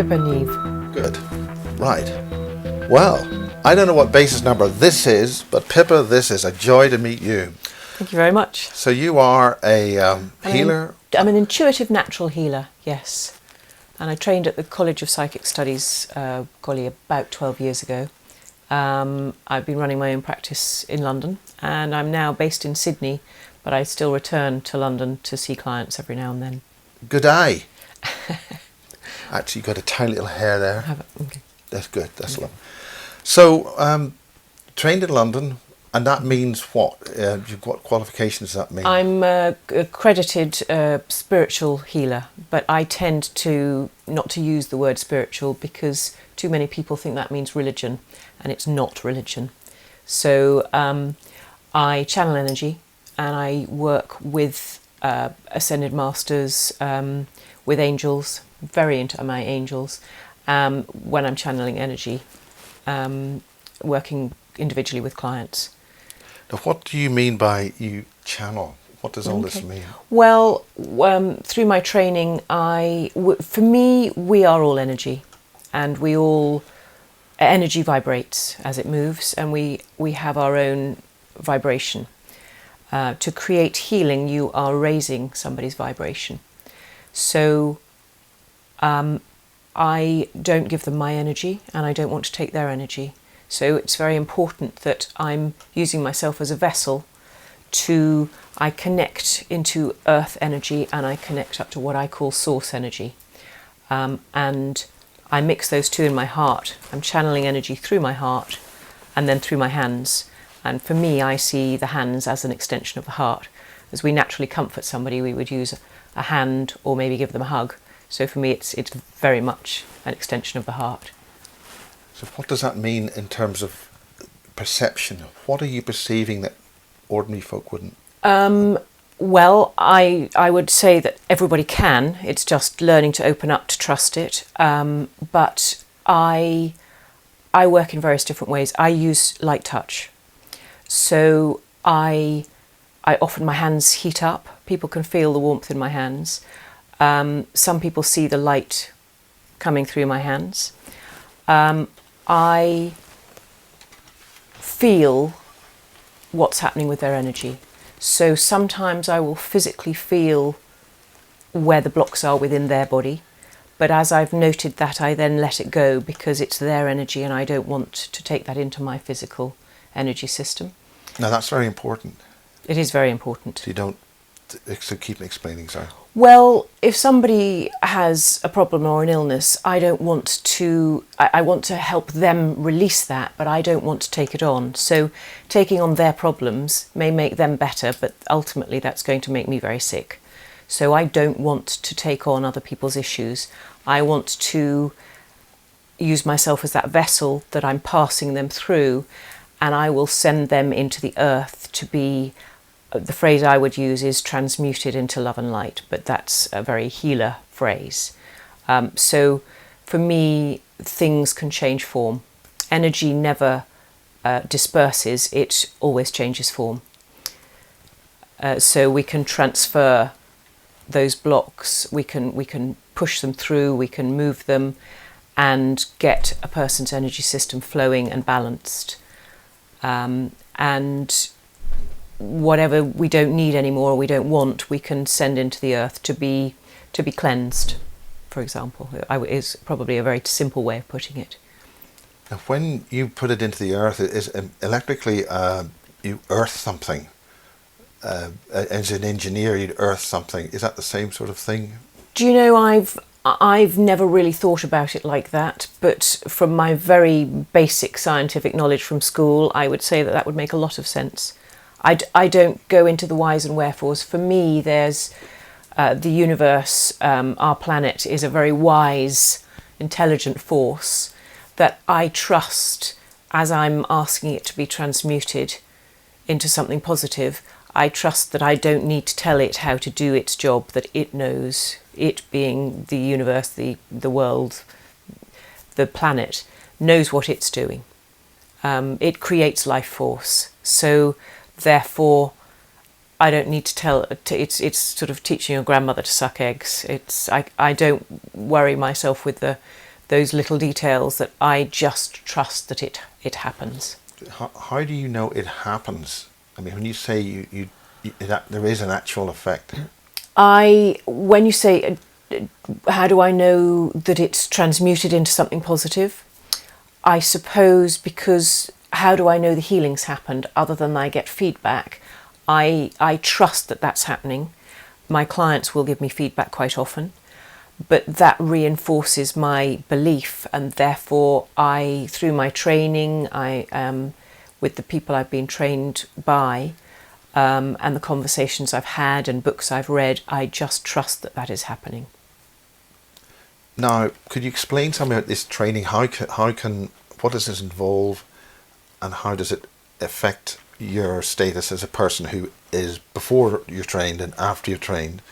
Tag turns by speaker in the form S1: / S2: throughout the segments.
S1: Pippa Neve.
S2: Good. Right. Well, I don't know what basis number this is, but Pippa, this is a joy to meet you.
S1: Thank you very much.
S2: So you are a healer?
S1: I'm an intuitive natural healer, yes. And I trained at the College of Psychic Studies, about 12 years ago. I've been running my own practice in London, and I'm now based in Sydney, but I still return to London to see clients every now and then.
S2: Good eye. Actually, you've got a tiny little hair there.
S1: Okay.
S2: That's good. That's lovely. So, trained in London, and that means what? What qualifications does that mean?
S1: I'm an accredited spiritual healer, but I tend to not to use the word spiritual because too many people think that means religion, and it's not religion. So I channel energy, and I work with ascended masters, with angels, very into my angels, when I'm channeling energy, working individually with clients.
S2: Now, what do you mean by you channel? What does all this mean?
S1: Well, through my training, for me, we are all energy, and energy vibrates as it moves, and we have our own vibration. To create healing, you are raising somebody's vibration. So I don't give them my energy, and I don't want to take their energy. So it's very important that I'm using myself as a vessel I connect into earth energy, and I connect up to what I call source energy. And I mix those two in my heart. I'm channeling energy through my heart and then through my hands. And for me, I see the hands as an extension of the heart. As we naturally comfort somebody, we would use a hand or maybe give them a hug. So for me, it's very much an extension of the heart.
S2: So what does that mean in terms of perception? What are you perceiving that ordinary folk wouldn't?
S1: Well, I would say that everybody can. It's just learning to open up to trust it. But I work in various different ways. I use light touch. So I often, my hands heat up. People can feel the warmth in my hands. Some people see the light coming through my hands. I feel what's happening with their energy. So sometimes I will physically feel where the blocks are within their body. But as I've noted that, I then let it go because it's their energy and I don't want to take that into my physical energy system.
S2: Now that's very important.
S1: It is very important.
S2: So keep explaining, sorry.
S1: Well, if somebody has a problem or an illness, I want to help them release that, but I don't want to take it on. So taking on their problems may make them better, but ultimately that's going to make me very sick. So I don't want to take on other people's issues. I want to use myself as that vessel that I'm passing them through, and I will send them into the earth to be, the phrase I would use is transmuted into love and light, but that's a very healer phrase. So for me, things can change form. Energy never disperses, it always changes form. So we can transfer those blocks, we can push them through, we can move them and get a person's energy system flowing and balanced. And whatever we don't need anymore or we don't want, we can send into the earth to be cleansed, for example. Is probably a very simple way of putting it.
S2: Now, when you put it into the earth, is electrically you earth something. As an engineer, you'd earth something. Is that the same sort of thing?
S1: Do you know, I've never really thought about it like that, but from my very basic scientific knowledge from school, I would say that would make a lot of sense. I don't go into the whys and wherefores. For me, there's the universe, our planet is a very wise, intelligent force that I trust as I'm asking it to be transmuted into something positive. I trust that I don't need to tell it how to do its job, that it knows, it being the universe, the world, the planet, knows what it's doing. It creates life force. So therefore, I don't need to tell. It's sort of teaching your grandmother to suck eggs. I don't worry myself with the those little details that I just trust that it happens.
S2: How do you know it happens? I mean, when you say there is an actual effect.
S1: When you say, how do I know that it's transmuted into something positive? I suppose because how do I know the healing's happened other than I get feedback? I trust that that's happening. My clients will give me feedback quite often, but that reinforces my belief, and therefore through my training, with the people I've been trained by, and the conversations I've had and books I've read, I just trust that that is happening.
S2: Now, could you explain something about this training? What does this involve, and how does it affect your status as a person who is before you're trained and after you're trained,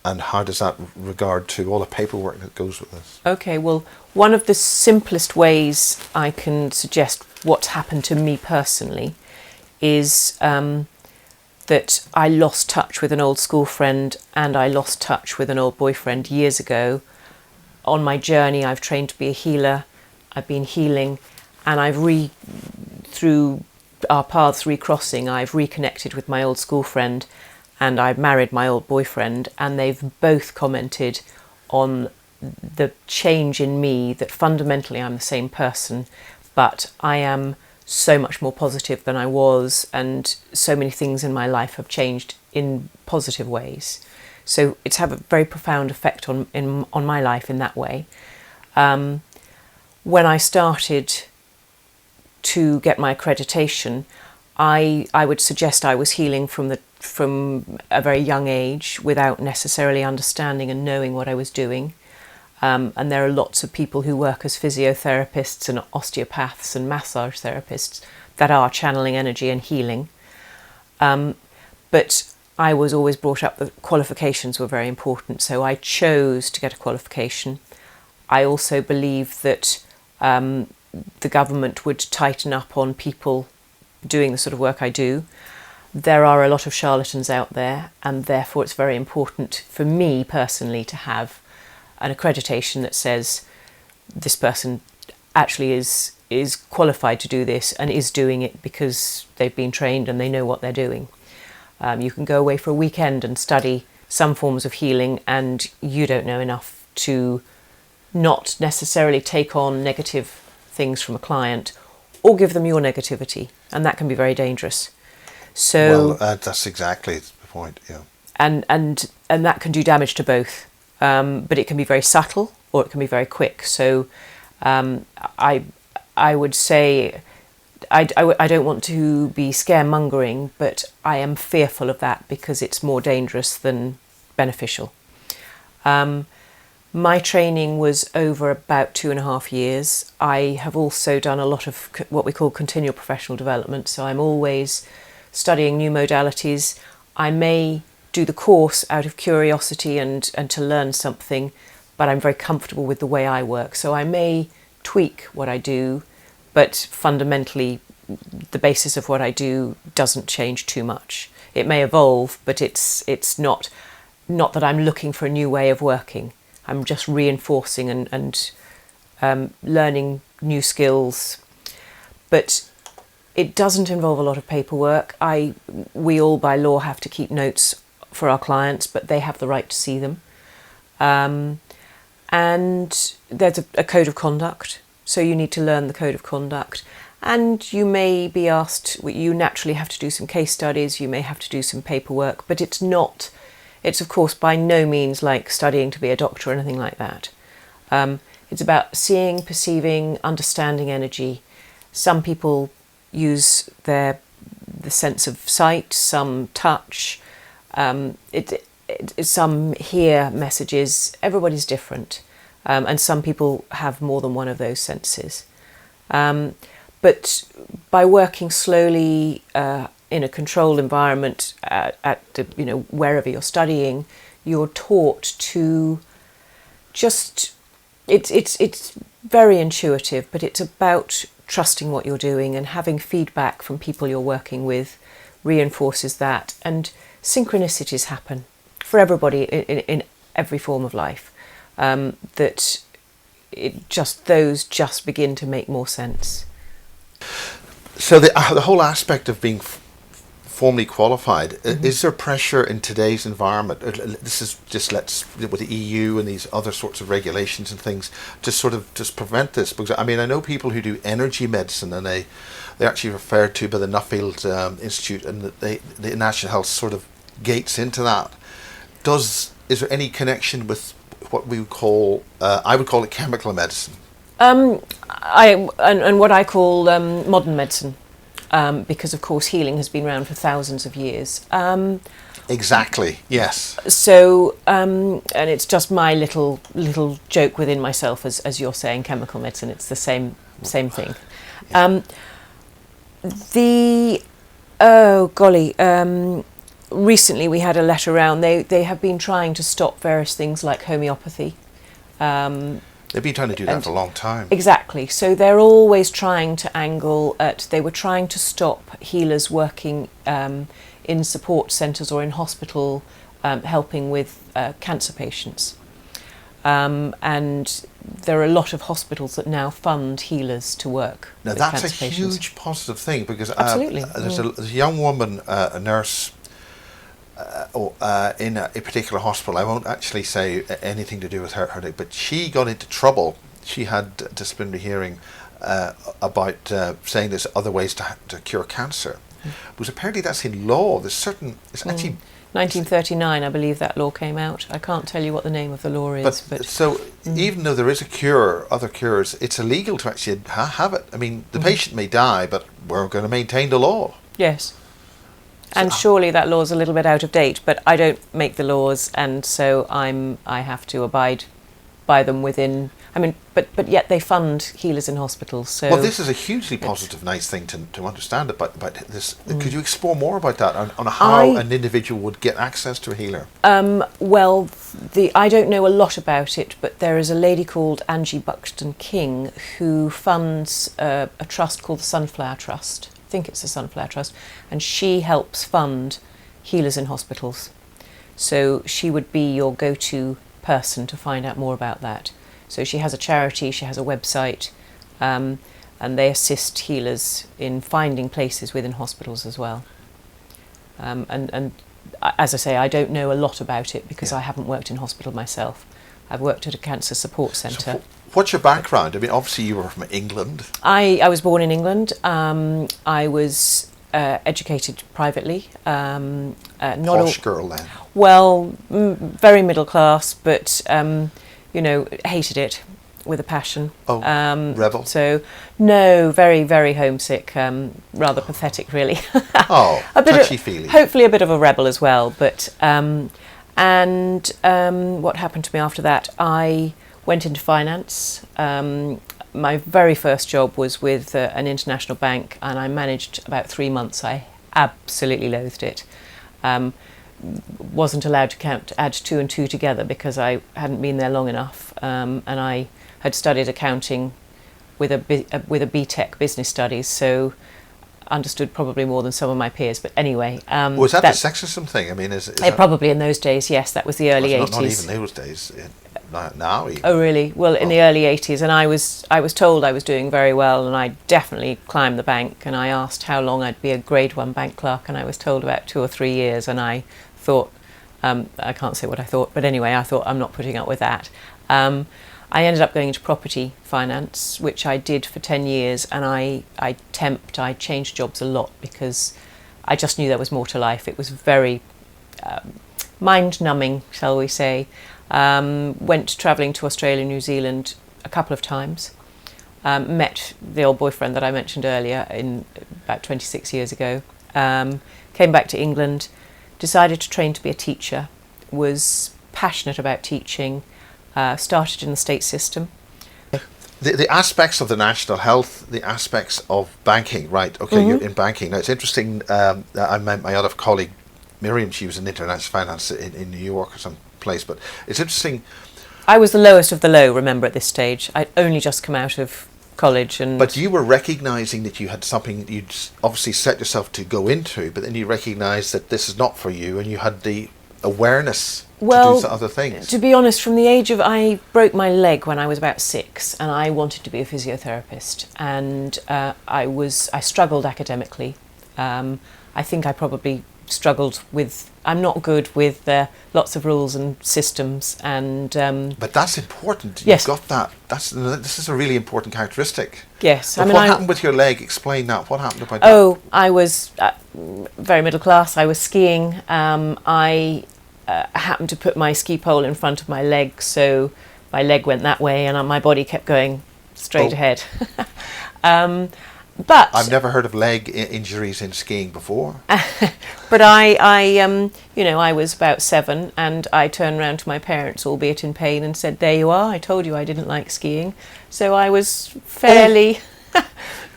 S2: and how does that regard to all the paperwork that goes with this?
S1: Okay, well, one of the simplest ways I can suggest what's happened to me personally is that I lost touch with an old school friend and I lost touch with an old boyfriend years ago. On my journey, I've trained to be a healer. I've been healing, and through our paths recrossing, I've reconnected with my old school friend, and I've married my old boyfriend, and they've both commented on the change in me, that fundamentally I'm the same person, but I am so much more positive than I was, and so many things in my life have changed in positive ways. So it's had a very profound effect on my life in that way. When I started to get my accreditation, I would suggest I was healing from a very young age without necessarily understanding and knowing what I was doing. And there are lots of people who work as physiotherapists and osteopaths and massage therapists that are channeling energy and healing. But I was always brought up that qualifications were very important, so I chose to get a qualification. I also believe that the government would tighten up on people doing the sort of work I do. There are a lot of charlatans out there, and therefore it's very important for me personally to have an accreditation that says this person actually is qualified to do this and is doing it because they've been trained and they know what they're doing. You can go away for a weekend and study some forms of healing, and you don't know enough to not necessarily take on negative things from a client or give them your negativity, and that can be very dangerous. So
S2: that's exactly the point. Yeah,
S1: and that can do damage to both, but it can be very subtle or it can be very quick. So I would say I don't want to be scaremongering, but I am fearful of that because it's more dangerous than beneficial. My training was over about 2.5 years. I have also done a lot of what we call continual professional development, so I'm always studying new modalities. I may do the course out of curiosity and to learn something, but I'm very comfortable with the way I work, so I may tweak what I do, but fundamentally the basis of what I do doesn't change too much. It may evolve, but it's not that I'm looking for a new way of working. I'm just reinforcing and learning new skills. But it doesn't involve a lot of paperwork. We all by law have to keep notes for our clients, but they have the right to see them. And there's a code of conduct, so you need to learn the code of conduct. And you may be asked, you naturally have to do some case studies, you may have to do some paperwork, but it's of course by no means like studying to be a doctor or anything like that. It's about seeing, perceiving, understanding energy. Some people use the sense of sight, some touch, some hear messages. Everybody's different, and some people have more than one of those senses. But by working slowly in a controlled environment wherever you're studying, you're taught to just it's very intuitive, but it's about trusting what you're doing, and having feedback from people you're working with reinforces that. And synchronicities happen for everybody in every form of life. That those just begin to make more sense.
S2: So the whole aspect of being formally qualified, is there pressure in today's environment? This is just with the EU and these other sorts of regulations and things, just sort of just prevent this. Because I mean, I know people who do energy medicine, and they're actually referred to by the Nuffield Institute, and the National Health sort of gates into that. Is there any connection with what we would call, I would call it chemical medicine?
S1: And what I call modern medicine, because of course healing has been around for thousands of years.
S2: Exactly. Yes.
S1: So, and it's just my little joke within myself, as you're saying, chemical medicine. It's the same thing.
S2: Yeah.
S1: Recently we had a letter around. They have been trying to stop various things like homeopathy.
S2: They've been trying to do that for a long time.
S1: Exactly. So they're always trying to angle at. They were trying to stop healers working in support centres or in hospital, helping with cancer patients. And there are a lot of hospitals that now fund healers to work.
S2: Now that's a huge positive thing, because
S1: Absolutely.
S2: There's a young woman, a nurse, in a particular hospital. I won't actually say anything to do with her, but she got into trouble. She had disciplinary hearing about saying there's other ways to cure cancer. Because apparently that's in law. It's actually
S1: 1939, I believe that law came out. I can't tell you what the name of the law is. But
S2: so even though there is a cure, other cures, it's illegal to actually have it. I mean, the patient may die, but we're going to maintain the law.
S1: Yes. And surely that law is a little bit out of date, but I don't make the laws, and so I have to abide by them within. I mean, but yet they fund healers in hospitals. So
S2: well, this is a hugely positive, nice thing to understand about this. Could you explore more about that on how an individual would get access to a healer?
S1: Well, I don't know a lot about it, but there is a lady called Angie Buxton King who funds a trust called the Sunflower Trust. I think it's the Sunflower Trust, and she helps fund healers in hospitals. So she would be your go-to person to find out more about that. So she has a charity, she has a website, and they assist healers in finding places within hospitals as well. And as I say, I don't know a lot about it because I haven't worked in hospital myself. I've worked at a cancer support centre.
S2: So what's your background? I mean, obviously you were from England.
S1: I was born in England. I was educated privately.
S2: Posh girl then.
S1: Well, very middle class, but hated it with a passion.
S2: Oh, rebel.
S1: So no, very very homesick. Rather pathetic, really.
S2: Oh, touchy-feely.
S1: Hopefully a bit of a rebel as well. But what happened to me after that? I went into finance. My very first job was with an international bank, and I managed about 3 months. I absolutely loathed it. Wasn't allowed to add 2 and 2 together because I hadn't been there long enough, and I had studied accounting with a BTEC business studies, so understood probably more than some of my peers. But anyway,
S2: was that the sexism thing? I mean, is that
S1: probably in those days? Yes, that was the early 80s.
S2: Not even those days. Now even.
S1: Oh really? Well, in the early 80s, and I was told I was doing very well, and I definitely climbed the bank. And I asked how long I'd be a grade 1 bank clerk, and I was told about 2 or 3 years. And I thought, I can't say what I thought, but anyway, I thought I'm not putting up with that. I ended up going into property finance, which I did for 10 years, and I changed jobs a lot because I just knew there was more to life. It was very mind-numbing, shall we say. Went travelling to Australia and New Zealand a couple of times. Met the old boyfriend that I mentioned earlier in about 26 years ago. Came back to England, decided to train to be a teacher, was passionate about teaching, started in the state system.
S2: The aspects of the national health, the aspects of banking, right? Okay, you're in banking. Now it's interesting, I met my other colleague, Miriam, she was in international finance in New York or some place, but it's interesting.
S1: I was the lowest of the low, remember, at this stage. I'd only just come out of college.
S2: But you were recognising that you had something you'd obviously set yourself to go into, but then you recognised that this is not for you, and you had the awareness
S1: Well,
S2: do other things?
S1: to be honest, from the age of, I broke my leg when I was about 6, and I wanted to be a physiotherapist, and I struggled academically. I think I probably struggled with, I'm not good with lots of rules and systems, and
S2: but that's important.
S1: Yes.
S2: You've got that. This is a really important characteristic.
S1: yes.
S2: But
S1: I mean,
S2: what happened with your leg? Explain that. What happened about that?
S1: Oh, I was very middle class. I was skiing. I happened to put my ski pole in front of my leg, so my leg went that way, and my body kept going straight
S2: Oh.
S1: ahead. But
S2: I've never heard of leg injuries in skiing before.
S1: but I was about 7, and I turned round to my parents, albeit in pain, and said, "There you are. I told you I didn't like skiing." So I was fairly.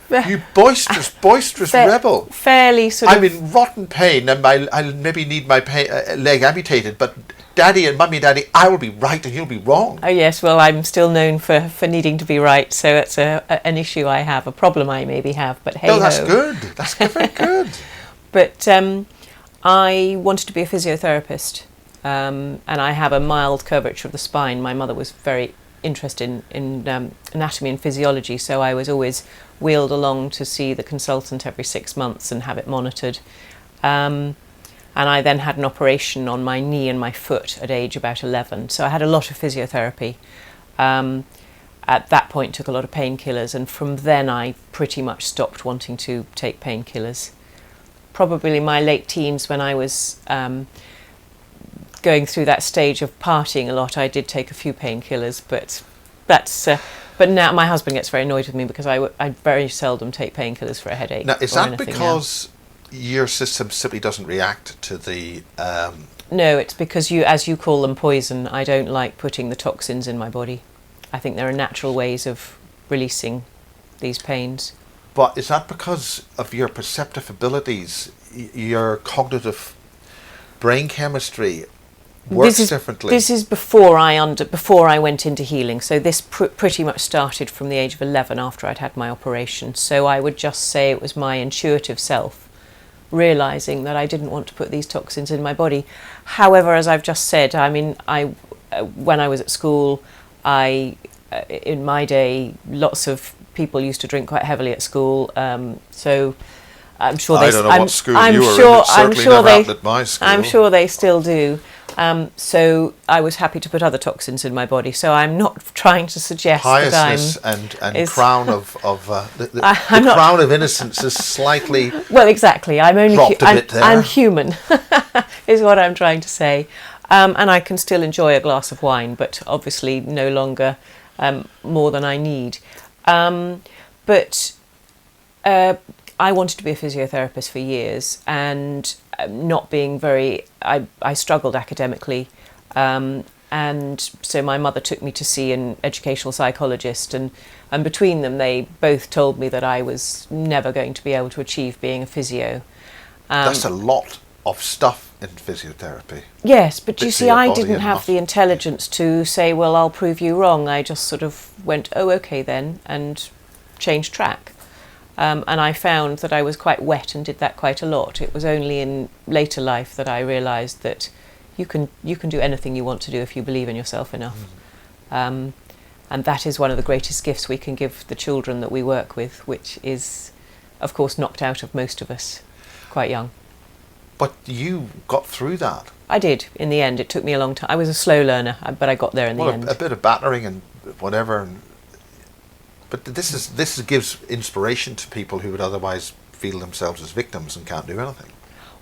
S2: You boisterous rebel.
S1: Fairly sort
S2: I'm
S1: of.
S2: in rotten pain, and I'll maybe need my leg amputated. But Daddy and Mummy and Daddy, I will be right and you'll be wrong.
S1: Oh yes, well I'm still known for needing to be right, so it's an issue I have, a problem I maybe have, but hey ho.
S2: No, that's good. That's very good.
S1: But I wanted to be a physiotherapist, and I have a mild curvature of the spine. My mother was very interested in anatomy and physiology, so I was always wheeled along to see the consultant every 6 months and have it monitored. And I then had an operation on my knee and my foot at age about 11. So I had a lot of physiotherapy. At that point, took a lot of painkillers, and from then I pretty much stopped wanting to take painkillers. Probably my late teens, when I was going through that stage of partying a lot, I did take a few painkillers, but that's. But now my husband gets very annoyed with me because I very seldom take painkillers for a headache.
S2: Now, is
S1: or
S2: that
S1: anything
S2: because your system simply doesn't react to the...
S1: No, it's because as you call them, poison. I don't like putting the toxins in my body. I think there are natural ways of releasing these pains.
S2: But is that because of your perceptive abilities, your cognitive brain chemistry works differently?
S1: This is before I went into healing. So this pretty much started from the age of 11 after I'd had my operation. So I would just say it was my intuitive self realising that I didn't want to put these toxins in my body. However, as I've just said, I mean, when I was at school, in my day, lots of people used to drink quite heavily at school. So I'm sure they.
S2: I don't know what school
S1: I'm
S2: you were
S1: sure,
S2: in. It's certainly never happened at my school.
S1: I'm sure they still do. So I was happy to put other toxins in my body. So I'm not trying to suggest
S2: Piousness
S1: that
S2: and crown of the crown of innocence is slightly
S1: well, exactly. I'm only
S2: dropped a bit there.
S1: I'm human, is what I'm trying to say. And I can still enjoy a glass of wine, but obviously no longer more than I need. But I wanted to be a physiotherapist for years, and not being very, I struggled academically, and so my mother took me to see an educational psychologist, and between them they both told me that I was never going to be able to achieve being a physio.
S2: That's a lot of stuff in physiotherapy.
S1: Yes, but you
S2: Bits of
S1: see,
S2: your
S1: I
S2: body
S1: didn't
S2: and
S1: have
S2: muscle.
S1: the intelligence to say, well, I'll prove you wrong. I just sort of went, oh, okay then, and changed track. And I found that I was quite wet and did that quite a lot. It was only in later life that I realised that you can do anything you want to do if you believe in yourself enough. And that is one of the greatest gifts we can give the children that we work with, which is, of course, knocked out of most of us quite young.
S2: But you got through that.
S1: I did, in the end. It took me a long time. I was a slow learner, but I got there in the end.
S2: A bit of battering and whatever. But this gives inspiration to people who would otherwise feel themselves as victims and can't do anything.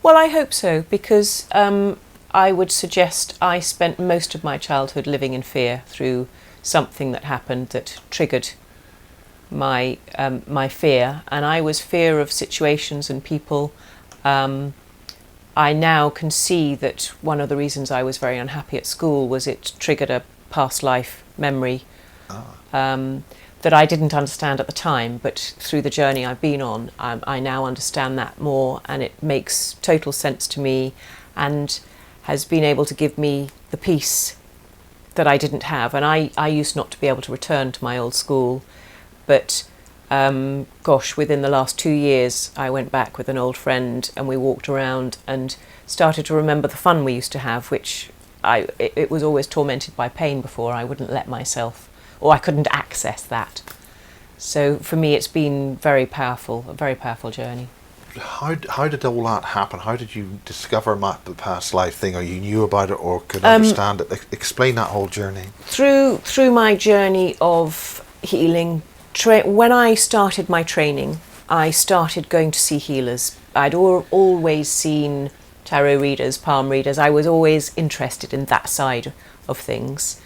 S1: Well, I hope so, because I would suggest I spent most of my childhood living in fear through something that happened that triggered my fear, and I was fear of situations and people. I now can see that one of the reasons I was very unhappy at school was it triggered a past life memory that I didn't understand at the time, but through the journey I've been on, I now understand that more, and it makes total sense to me and has been able to give me the peace that I didn't have. And I used not to be able to return to my old school, but within the last 2 years I went back with an old friend and we walked around and started to remember the fun we used to have, which it was always tormented by pain before. I wouldn't let myself, or I couldn't access that. So for me, it's been very powerful, a very powerful journey.
S2: How did all that happen? How did you discover the past life thing, or you knew about it, or could understand it? Explain that whole journey.
S1: Through my journey of healing, when I started my training, I started going to see healers. I'd always seen tarot readers, palm readers. I was always interested in that side of things.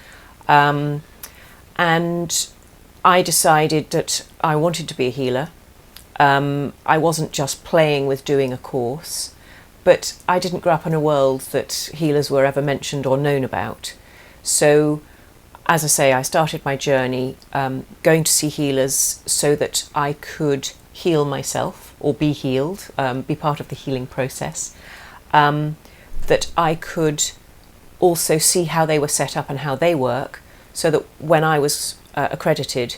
S1: And I decided that I wanted to be a healer. I wasn't just playing with doing a course, but I didn't grow up in a world that healers were ever mentioned or known about. So, as I say, I started my journey going to see healers so that I could heal myself or be healed, be part of the healing process, that I could also see how they were set up and how they work, so that when I was accredited,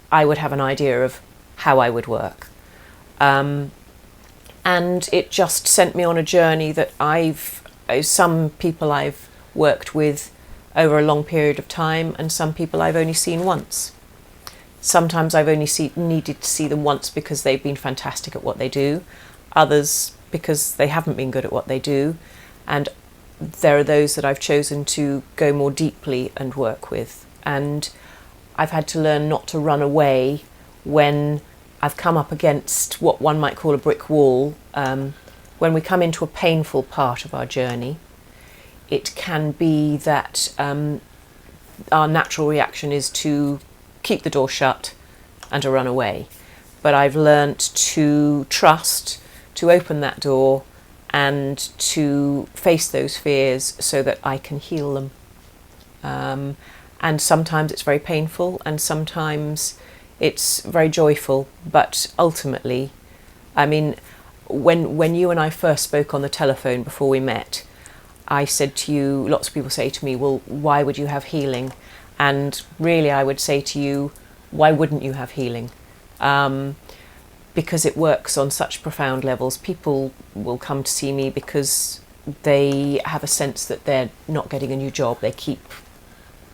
S1: I would have an idea of how I would work. And it just sent me on a journey that some people I've worked with over a long period of time, and some people I've only seen once. Sometimes I've only needed to see them once because they've been fantastic at what they do, others because they haven't been good at what they do, and there are those that I've chosen to go more deeply and work with. And I've had to learn not to run away when I've come up against what one might call a brick wall. When we come into a painful part of our journey, it can be that our natural reaction is to keep the door shut and to run away. But I've learnt to trust, to open that door and to face those fears so that I can heal them. And sometimes it's very painful and sometimes it's very joyful, but ultimately, I mean, when you and I first spoke on the telephone before we met, I said to you, lots of people say to me, well, why would you have healing? And really I would say to you, why wouldn't you have healing? Because it works on such profound levels. People will come to see me because they have a sense that they're not getting a new job. They keep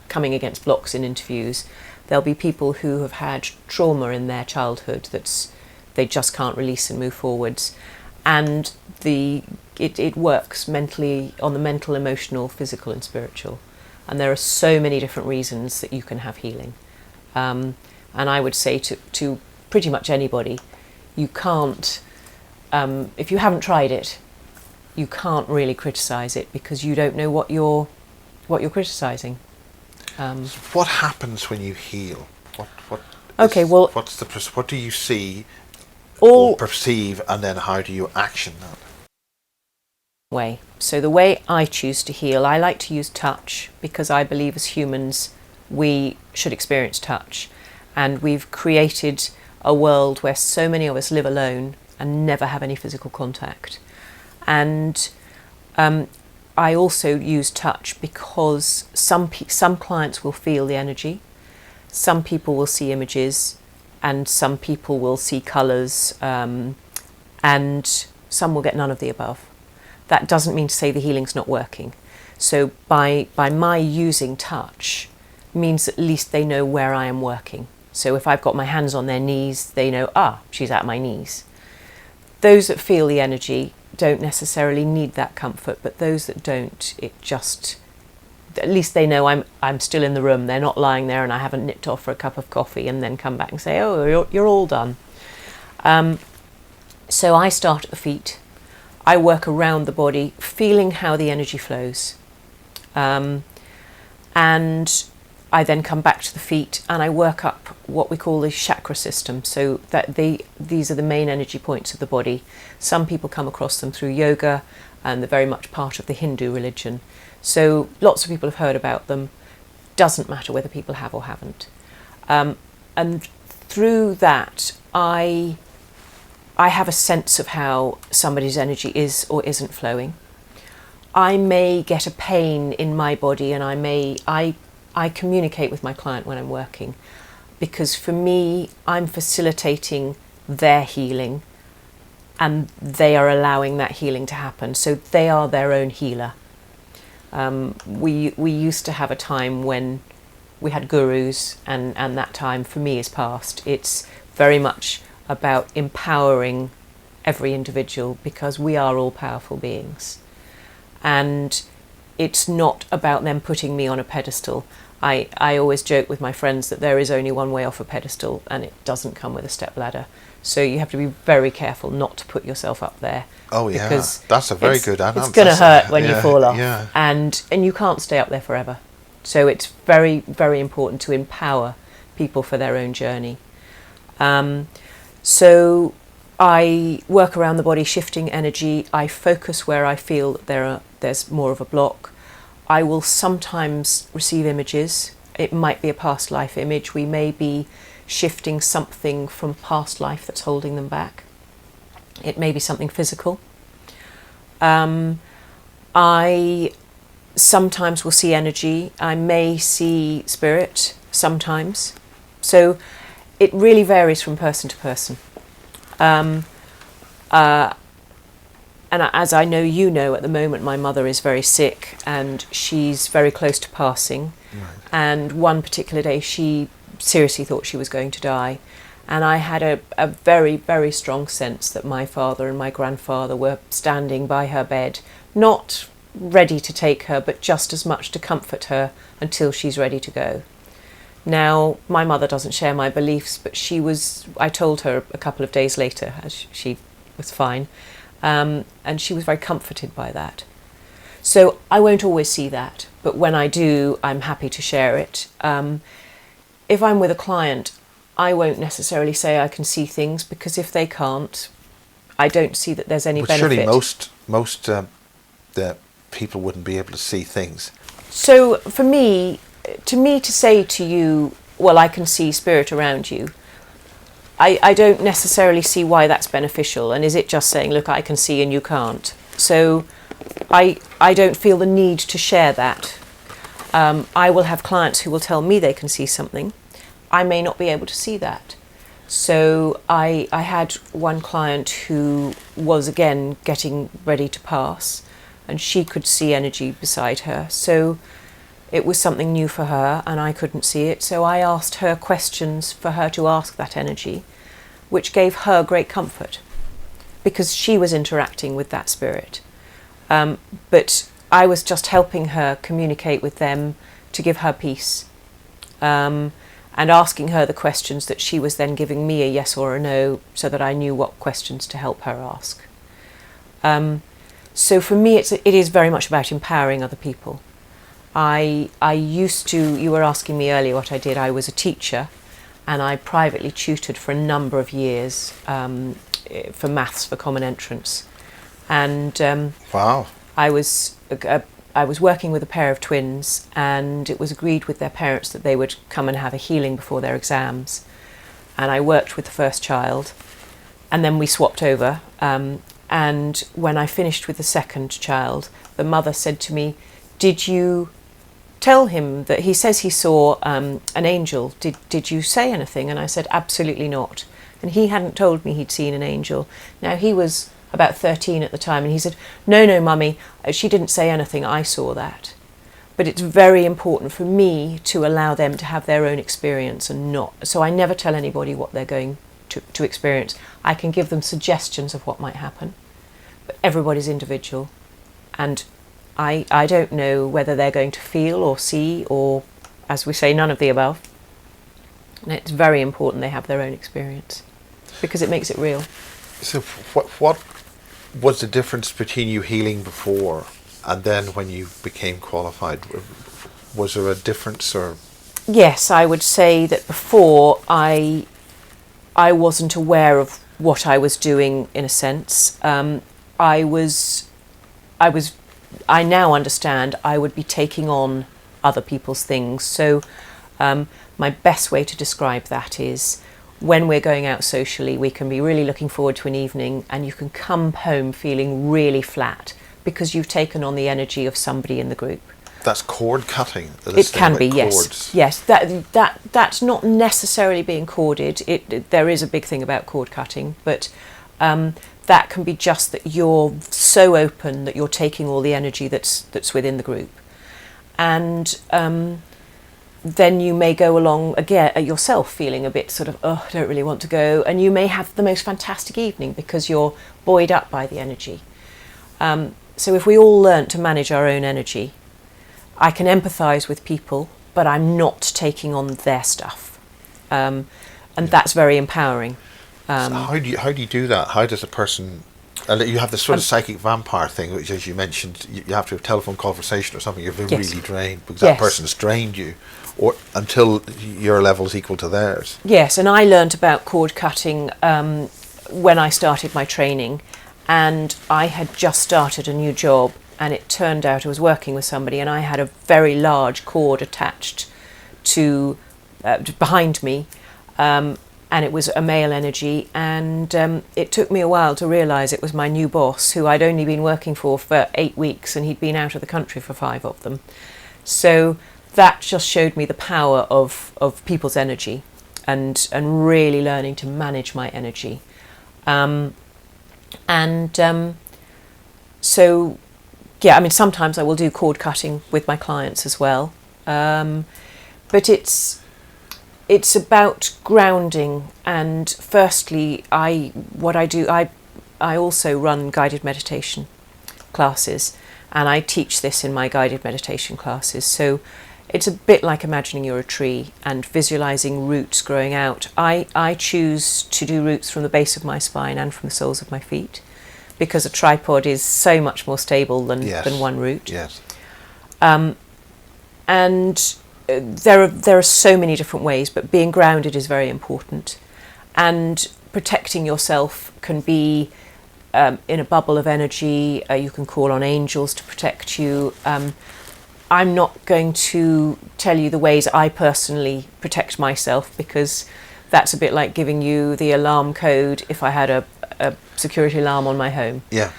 S1: coming against blocks in interviews. There'll be people who have had trauma in their childhood that they just can't release and move forwards. And it works mentally, on the mental, emotional, physical and spiritual. And there are so many different reasons that you can have healing. And I would say to pretty much anybody, you can't, if you haven't tried it, you can't really criticise it because you don't know what you're criticising.
S2: What happens when you heal? What do you see or perceive, and then how do you action that?
S1: Way. So the way I choose to heal, I like to use touch because I believe as humans we should experience touch, and we've created a world where so many of us live alone and never have any physical contact. And I also use touch because some clients will feel the energy, some people will see images, and some people will see colours, and some will get none of the above. That doesn't mean to say the healing's not working. So by my using touch means at least they know where I am working. So if I've got my hands on their knees, they know, she's at my knees. Those that feel the energy don't necessarily need that comfort, but those that don't, it just, at least they know I'm still in the room. They're not lying there and I haven't nipped off for a cup of coffee and then come back and say, you're all done. So I start at the feet. I work around the body, feeling how the energy flows. And I then come back to the feet and I work up what we call the chakra system. So that these are the main energy points of the body. Some people come across them through yoga, and they're very much part of the Hindu religion. So lots of people have heard about them. Doesn't matter whether people have or haven't. And through that, I have a sense of how somebody's energy is or isn't flowing. I may get a pain in my body, and I communicate with my client when I'm working, because for me, I'm facilitating their healing and they are allowing that healing to happen. So they are their own healer. We used to have a time when we had gurus, and that time for me is past. It's very much about empowering every individual, because we are all powerful beings. And it's not about them putting me on a pedestal. I always joke with my friends that there is only one way off a pedestal, and it doesn't come with a step ladder. So you have to be very careful not to put yourself up there.
S2: Oh yeah,
S1: because
S2: that's a very good answer.
S1: It's going to hurt when you fall off,
S2: yeah.
S1: and you can't stay up there forever. So it's very, very important to empower people for their own journey. So I work around the body, shifting energy. I focus where I feel that there's more of a block. I will sometimes receive images. It might be a past life image. We may be shifting something from past life that's holding them back. It may be something physical. I sometimes will see energy. I may see spirit sometimes. So it really varies from person to person. And as I know you know, at the moment my mother is very sick and she's very close to passing.
S2: Right.
S1: And one particular day she seriously thought she was going to die. And I had a very, very strong sense that my father and my grandfather were standing by her bed, not ready to take her, but just as much to comfort her until she's ready to go. Now, my mother doesn't share my beliefs, but I told her a couple of days later, as she was fine, and she was very comforted by that. So I won't always see that, but when I do, I'm happy to share it. If I'm with a client, I won't necessarily say I can see things, because if they can't, I don't see that there's any benefit.
S2: Surely most the people wouldn't be able to see things.
S1: So for me to say to you, well, I can see spirit around you, I don't necessarily see why that's beneficial. And is it just saying, look, I can see and you can't? So I don't feel the need to share that. I will have clients who will tell me they can see something. I may not be able to see that. So I had one client who was again getting ready to pass, and she could see energy beside her. So it was something new for her and I couldn't see it. So I asked her questions for her to ask that energy, which gave her great comfort because she was interacting with that spirit. But I was just helping her communicate with them to give her peace, and asking her the questions that she was then giving me a yes or a no, so that I knew what questions to help her ask. So for me, it is very much about empowering other people. I used to, you were asking me earlier what I did. I was a teacher and I privately tutored for a number of years for maths for Common Entrance. And
S2: Wow.
S1: I was working with a pair of twins, and it was agreed with their parents that they would come and have a healing before their exams. And I worked with the first child, and then we swapped over. And when I finished with the second child, the mother said to me, "Did you tell him that he says he saw an angel? Did you say anything?" And I said, "Absolutely not." And he hadn't told me he'd seen an angel. Now, he was about 13 at the time, and he said, no, mummy, she didn't say anything, I saw that. But it's very important for me to allow them to have their own experience and not. So I never tell anybody what they're going to experience. I can give them suggestions of what might happen, but everybody's individual. And I don't know whether they're going to feel or see, or, as we say, none of the above. And it's very important they have their own experience, because it makes it real.
S2: So what was the difference between you healing before and then when you became qualified? Was there a difference, or?
S1: Yes, I would say that before I wasn't aware of what I was doing, in a sense. I now understand I would be taking on other people's things. So my best way to describe that is, when we're going out socially, we can be really looking forward to an evening, and you can come home feeling really flat because you've taken on the energy of somebody in the group.
S2: That's cord cutting.
S1: It can be, yes.
S2: Cords.
S1: Yes, that's not necessarily being corded. There is a big thing about cord cutting, but that can be just that you're so open that you're taking all the energy that's within the group. and then you may go along again yourself feeling a bit sort of, oh, I don't really want to go, and you may have the most fantastic evening because you're buoyed up by the energy. So if we all learnt to manage our own energy, I can empathise with people, but I'm not taking on their stuff, and that's very empowering.
S2: So how do you do that? How does a person? You have this sort of psychic vampire thing, which, as you mentioned, you have to have a telephone conversation or something. You're really drained because that person has drained you, or until your level is equal to theirs.
S1: Yes, and I learnt about cord cutting when I started my training, and I had just started a new job, and it turned out I was working with somebody, and I had a very large cord attached to behind me. And it was a male energy, and it took me a while to realise it was my new boss, who I'd only been working for 8 weeks, and he'd been out of the country for 5 of them. So that just showed me the power of people's energy, and really learning to manage my energy. So, yeah, I mean, sometimes I will do cord cutting with my clients as well, but it's about grounding. And firstly, I also run guided meditation classes, and I teach this in my guided meditation classes. So it's a bit like imagining you're a tree and visualizing roots growing out. I choose to do roots from the base of my spine and from the soles of my feet, because a tripod is so much more stable than one root.
S2: Yes.
S1: And there are so many different ways, but being grounded is very important. And protecting yourself can be in a bubble of energy. You can call on angels to protect you. I'm not going to tell you the ways I personally protect myself, because that's a bit like giving you the alarm code if I had a security alarm on my home.
S2: Yeah.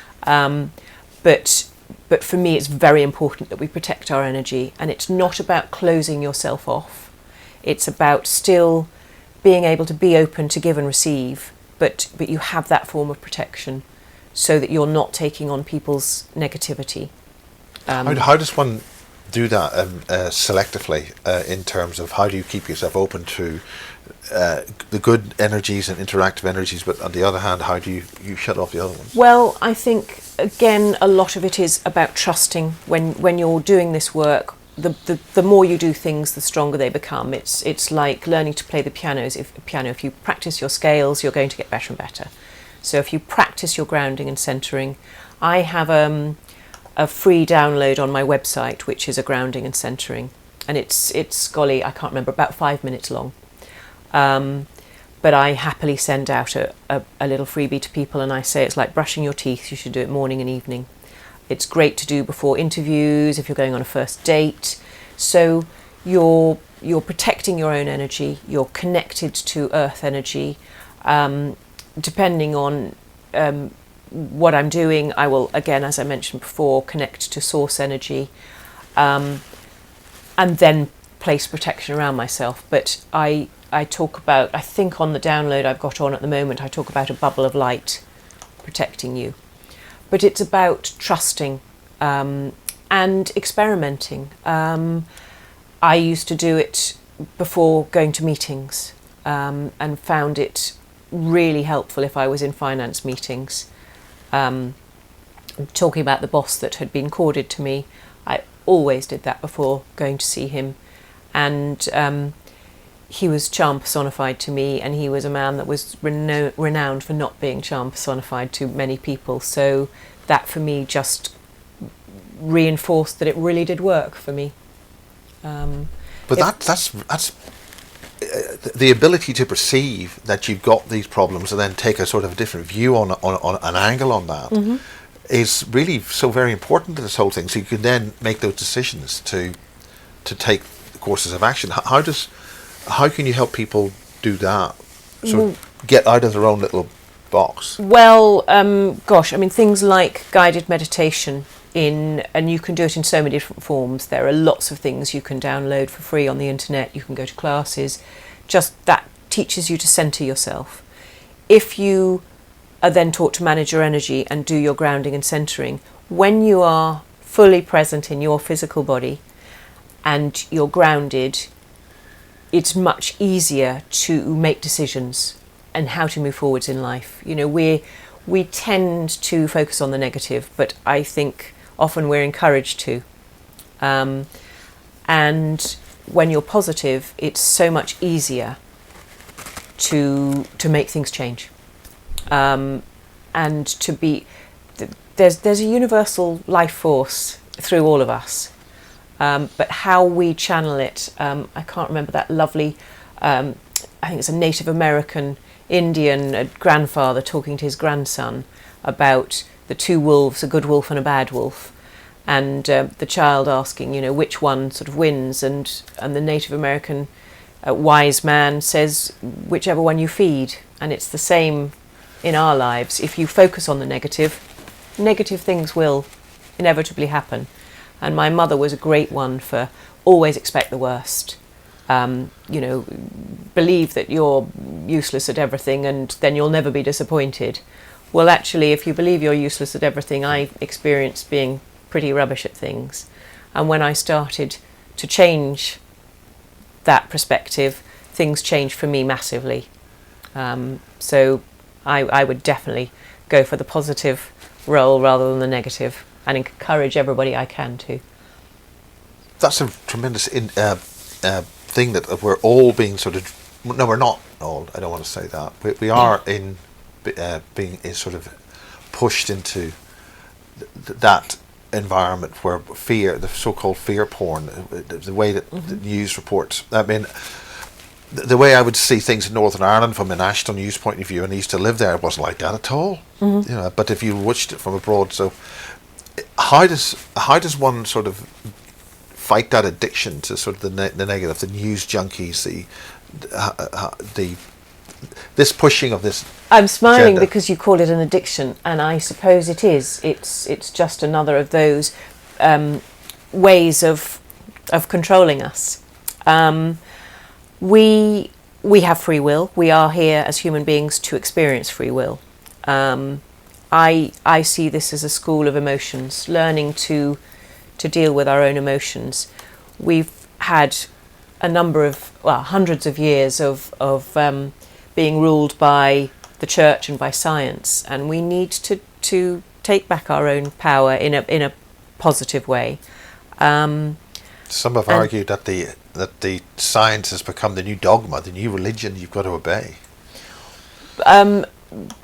S1: But for me, it's very important that we protect our energy, and it's not about closing yourself off. It's about still being able to be open to give and receive, but you have that form of protection so that you're not taking on people's negativity.
S2: How does one do that selectively in terms of how do you keep yourself open to the good energies and interactive energies, but on the other hand, how do you shut off the other ones?
S1: Well, I think, again, a lot of it is about trusting. When you're doing this work, the more you do things, the stronger they become. It's like learning to play the piano. If you practice your scales, you're going to get better and better. So if you practice your grounding and centering, I have a free download on my website, which is a grounding and centering, and it's golly, I can't remember, about 5 minutes long. But I happily send out a little freebie to people, and I say it's like brushing your teeth. You should do it morning and evening. It's great to do before interviews, if you're going on a first date. So you're protecting your own energy. You're connected to earth energy. Depending on what I'm doing, I will, again, as I mentioned before, connect to source energy, and then place protection around myself. But I talk about, I think on the download I've got on at the moment, I talk about a bubble of light protecting you. But it's about trusting and experimenting. I used to do it before going to meetings, and found it really helpful if I was in finance meetings. Talking about the boss that had been corded to me, I always did that before going to see him. And he was charm personified to me, and he was a man that was renowned for not being charm personified to many people. So that for me just reinforced that it really did work for me.
S2: But that's the ability to perceive that you've got these problems and then take a sort of a different view on an angle on that is really so very important to this whole thing. So you can then make those decisions to take courses of action. How can you help people do that? So get out of their own little box.
S1: Well, gosh, I mean, things like guided meditation and you can do it in so many different forms. There are lots of things you can download for free on the internet. You can go to classes. Just that teaches you to center yourself. If you are then taught to manage your energy and do your grounding and centering, when you are fully present in your physical body and you're grounded, it's much easier to make decisions and how to move forwards in life. You know, we tend to focus on the negative, but I think often we're encouraged to. And when you're positive, it's so much easier to make things change. And to be, there's a universal life force through all of us. But how we channel it, I can't remember that lovely, I think it's a Native American Indian grandfather talking to his grandson about the two wolves, a good wolf and a bad wolf, and the child asking, you know, which one sort of wins, and the Native American wise man says, whichever one you feed. And it's the same in our lives. If you focus on the negative things will inevitably happen. And my mother was a great one for always expect the worst. You know, believe that you're useless at everything and then you'll never be disappointed. Well, actually, if you believe you're useless at everything, I experienced being pretty rubbish at things. And when I started to change that perspective, things changed for me massively. So I would definitely go for the positive role rather than the negative, and encourage everybody I can to.
S2: That's a tremendous thing that we're all being sort of. No, we're not all. I don't want to say that. We are being sort of pushed into that environment where fear, the so-called fear porn, the way that the news reports. I mean, the way I would see things in Northern Ireland from a national news point of view, and I used to live there, it wasn't like that at all. You know, but if you watched it from abroad, so how does one sort of fight that addiction to sort of the negative, the news junkies, the this pushing of this?
S1: I'm smiling
S2: agenda.
S1: because you call it an addiction, and I suppose it is. It's just another of those ways of controlling us. We have free will. We are here as human beings to experience free will. I see this as a school of emotions, learning to deal with our own emotions. We've had a number of, hundreds of years of being ruled by the church and by science, and we need to take back our own power in a positive way.
S2: Some have argued that the science has become the new dogma, the new religion you've got to obey.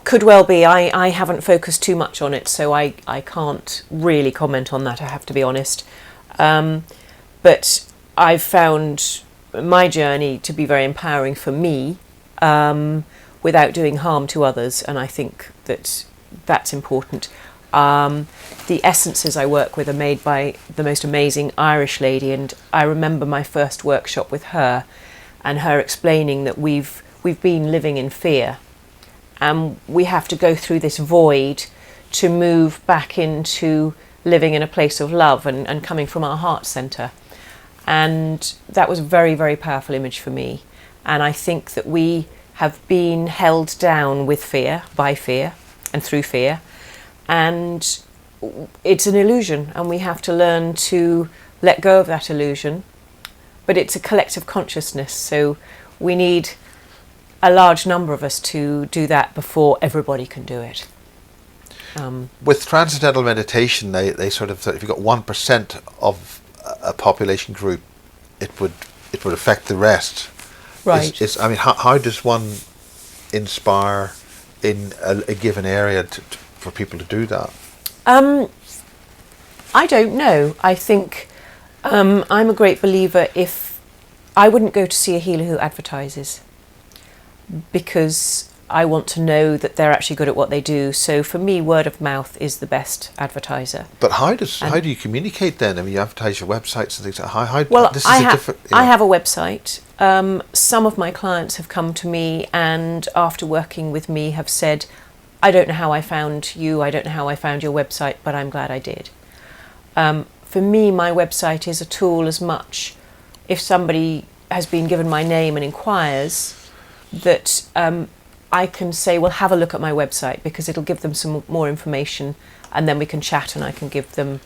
S2: Could well be. I haven't focused too much on it, so I can't really comment on that, I have to be honest.
S1: But I've found my journey to be very empowering for me, without doing harm to others, and I think that's important. The essences I work with are made by the most amazing Irish lady, and I remember my first workshop with her and her explaining that we've been living in fear, and we have to go through this void to move back into living in a place of love and coming from our heart centre. And that was a very, very powerful image for me. And I think that we have been held down with fear, by fear, and through fear. And it's an illusion, and we have to learn to let go of that illusion. But it's a collective consciousness, so we need a large number of us to do that before everybody can do it.
S2: With transcendental meditation, they sort of, if you've got 1% of a population group, it would affect the rest.
S1: Right.
S2: I mean, how does one inspire in a given area for people to do that?
S1: I don't know. I think I'm a great believer. If I wouldn't go to see a healer who advertises, because I want to know that they're actually good at what they do. So for me, word of mouth is the best advertiser.
S2: But how do you communicate then? I mean, you advertise your websites and things like that.
S1: Well,
S2: this is a different,
S1: I have a website. Some of my clients have come to me and after working with me have said, I don't know how I found you, I don't know how I found your website, but I'm glad I did. For me, my website is a tool as much, if somebody has been given my name and inquires, that I can say, well, have a look at my website, because it'll give them some more information, and then we can chat and I can give them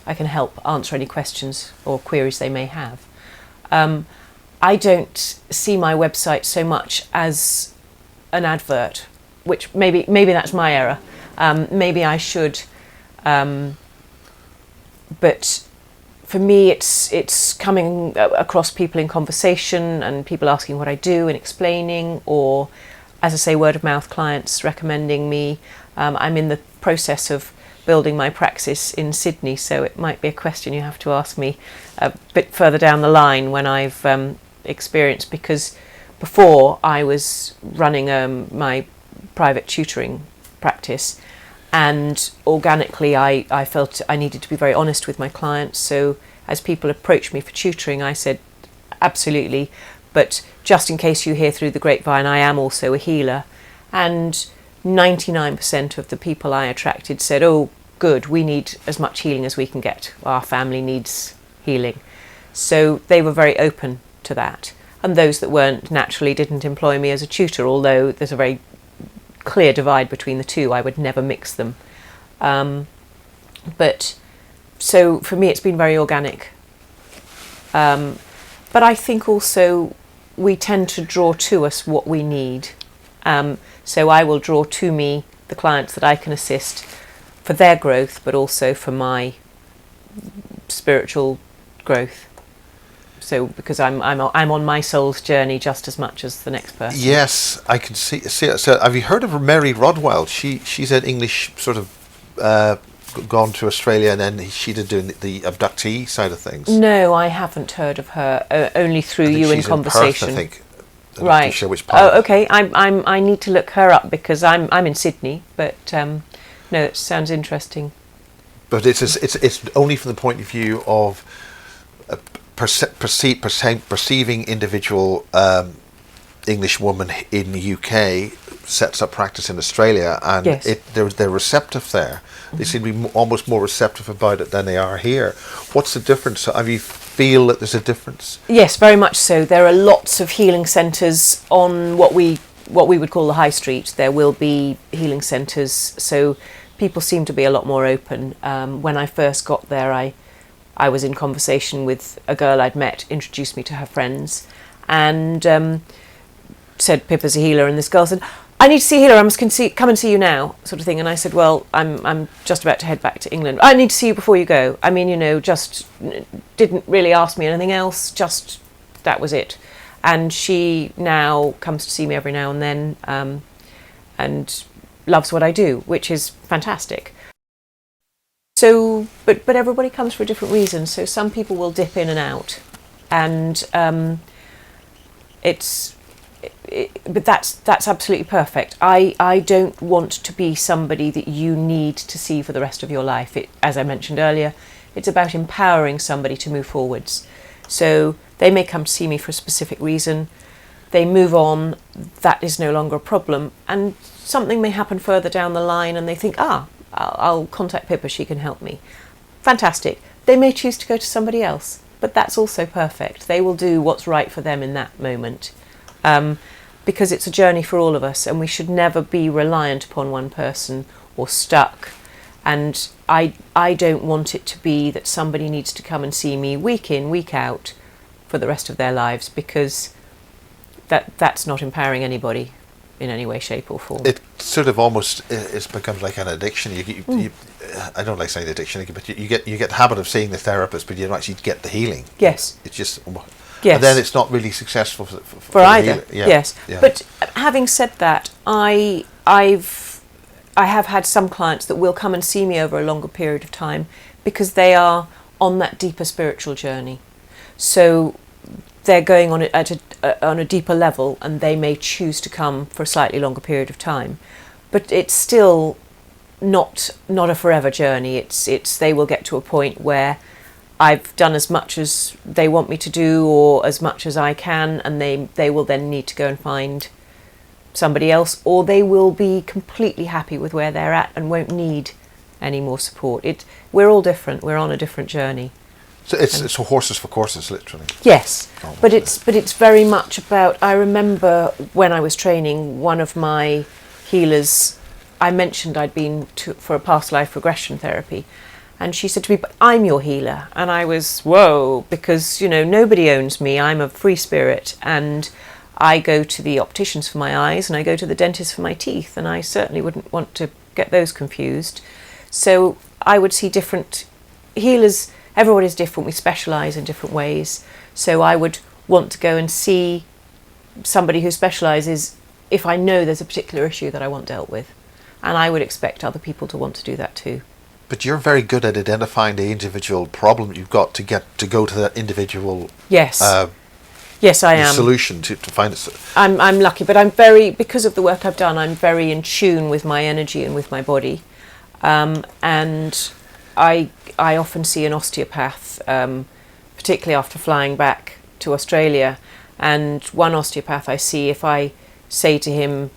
S1: I can help answer any questions or queries they may have. I don't see my website so much as an advert, which maybe that's my error. Maybe I should, but for me, it's coming across people in conversation and people asking what I do and explaining, or, as I say, word of mouth clients recommending me. I'm in the process of building my practice in Sydney, so it might be a question you have to ask me a bit further down the line when I've experienced, because before I was running my private tutoring practice, and organically I felt I needed to be very honest with my clients. So as people approached me for tutoring, I said, absolutely, but just in case you hear through the grapevine, I am also a healer. And 99% of the people I attracted said, oh, good, we need as much healing as we can get. Our family needs healing. So they were very open to that. And those that weren't naturally didn't employ me as a tutor, although there's a very clear divide between the two. I would never mix them. But so for me, it's been very organic. But I think also we tend to draw to us what we need. So I will draw to me the clients that I can assist for their growth, but also for my spiritual growth. So because I'm on my soul's journey just as much as the next person.
S2: Yes, I can see it. So have you heard of Mary Rodwell? She's an English sort of gone to Australia, and then she did doing the abductee side of things.
S1: No, I haven't heard of her. Only through you in conversation.
S2: In Perth, I think. I'm
S1: right.
S2: not too sure which part.
S1: Oh, okay. I need to look her up because I'm in Sydney. But no, it sounds interesting.
S2: But it's only from the point of view of perceiving individual English woman in the UK sets up practice in Australia, and
S1: yes.
S2: They're receptive there. They seem to be almost more receptive about it than they are here. What's the difference? Have you feel that there's a difference?
S1: Yes, very much so. There are lots of healing centres on what we would call the high street. There will be healing centres, so people seem to be a lot more open. When I first got there, I was in conversation with a girl I'd met, introduced me to her friends, and said Pippa's a healer, and this girl said, I need to see a healer, I must come and see you now, sort of thing. And I said, well, I'm just about to head back to England. I need to see you before you go. I mean, just didn't really ask me anything else, just that was it. And she now comes to see me every now and then, and loves what I do, which is fantastic. So, but everybody comes for a different reason. So some people will dip in and out, and but that's absolutely perfect. I don't want to be somebody that you need to see for the rest of your life. As I mentioned earlier, it's about empowering somebody to move forwards. So they may come to see me for a specific reason. They move on. That is no longer a problem, and something may happen further down the line, and they think, I'll contact Pippa, she can help me. Fantastic. They may choose to go to somebody else, but that's also perfect. They will do what's right for them in that moment, because it's a journey for all of us, and we should never be reliant upon one person or stuck. And I don't want it to be that somebody needs to come and see me week in, week out for the rest of their lives, because that's not empowering anybody in any way, shape or form.
S2: It sort of almost it becomes like an addiction. You I don't like saying addiction, but you get the habit of seeing the therapist, but you don't actually get the healing.
S1: Yes.
S2: It's just,
S1: yes.
S2: And then it's not really successful for
S1: either.
S2: Yeah.
S1: Yes.
S2: Yeah.
S1: But having said that, I have had some clients that will come and see me over a longer period of time because they are on that deeper spiritual journey. So they're going on it on a deeper level, and they may choose to come for a slightly longer period of time. But it's still not a forever journey. It's they will get to a point where I've done as much as they want me to do, or as much as I can, and they will then need to go and find somebody else, or they will be completely happy with where they're at and won't need any more support. We're all different. We're on a different journey.
S2: So it's horses for courses, literally.
S1: Yes, but it's very much about. I remember when I was training, one of my healers, I mentioned I'd been for a past life regression therapy, And she said to me, "But I'm your healer." And I was, whoa, because, nobody owns me. I'm a free spirit, and I go to the opticians for my eyes and I go to the dentist for my teeth, and I certainly wouldn't want to get those confused. So I would see different healers. Everybody's different. We specialise in different ways. So I would want to go and see somebody who specialises if I know there's a particular issue that I want dealt with. And I would expect other people to want to do that too.
S2: But you're very good at identifying the individual problem you've got to go to that individual
S1: Yes. Yes, I am.
S2: solution to find it.
S1: I'm lucky, but because of the work I've done, I'm very in tune with my energy and with my body. And I often see an osteopath, particularly after flying back to Australia. And one osteopath I see, if I say to him,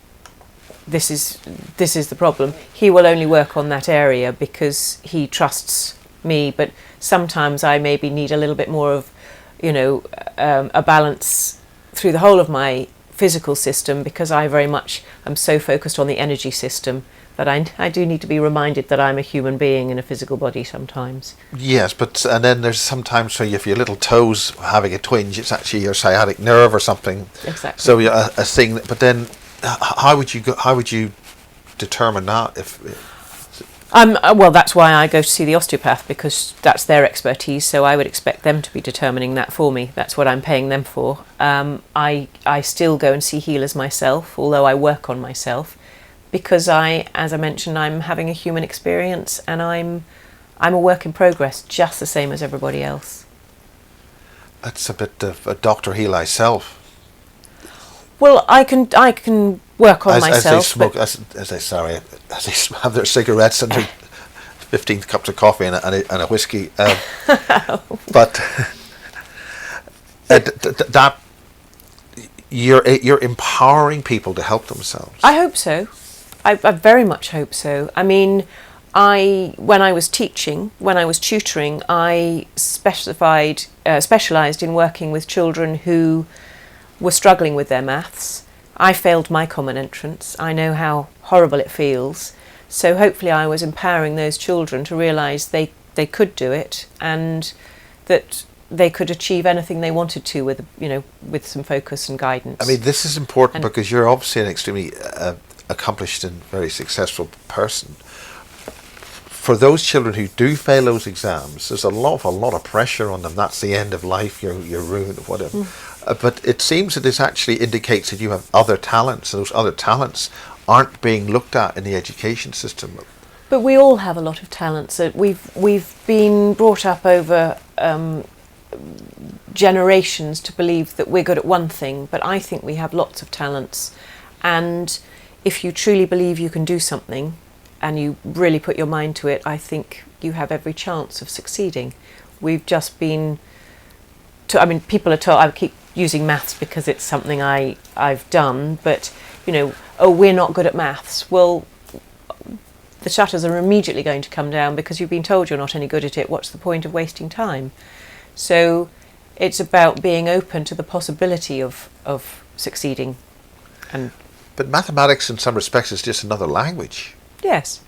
S1: this is the problem, he will only work on that area because he trusts me. But sometimes I maybe need a little bit more of, a balance through the whole of my physical system, because I very much am so focused on the energy system that I do need to be reminded that I'm a human being in a physical body sometimes.
S2: Yes, and then there's sometimes where if your little toes having a twinge, it's actually your sciatic nerve or something.
S1: Exactly.
S2: So a thing. But then, how would you determine that?
S1: Well, that's why I go to see the osteopath, because that's their expertise. So I would expect them to be determining that for me. That's what I'm paying them for. I still go and see healers myself, although I work on myself, because as I mentioned, I'm having a human experience, and I'm a work in progress, just the same as everybody else.
S2: That's a bit of a Dr. Heal thyself.
S1: Well, I can work on myself.
S2: As they smoke, as they have their cigarettes and their 15 cups of coffee and a whiskey. But that you're empowering people to help themselves.
S1: I hope so. I very much hope so. I mean, when I was teaching, when I was tutoring, I specialised in working with children who were struggling with their maths. I failed my common entrance. I know how horrible it feels. So hopefully I was empowering those children to realise they could do it, and that they could achieve anything they wanted to with some focus and guidance.
S2: I mean, this is important because you're obviously an extremely accomplished and very successful person. For those children who do fail those exams, there's a lot of pressure on them. That's the end of life. You're ruined, whatever. But it seems that this actually indicates that you have other talents, and those other talents aren't being looked at in the education system.
S1: But we all have a lot of talents. We've been brought up over generations to believe that we're good at one thing, but I think we have lots of talents. And if you truly believe you can do something, and you really put your mind to it, I think you have every chance of succeeding. We've just been people are told, I keep using maths because it's something I've done, but we're not good at maths. Well, the shutters are immediately going to come down because you've been told you're not any good at it. What's the point of wasting time? So it's about being open to the possibility of succeeding.
S2: But mathematics in some respects is just another language.
S1: Yes.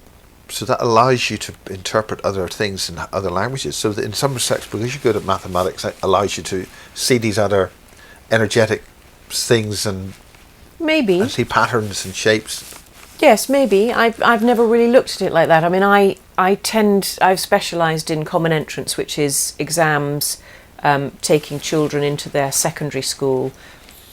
S2: So that allows you to interpret other things in other languages. So that in some respects, because you're good at mathematics, it allows you to see these other energetic things and see patterns and shapes.
S1: Yes, maybe. I've never really looked at it like that. I mean, I've specialised in common entrance, which is exams taking children into their secondary school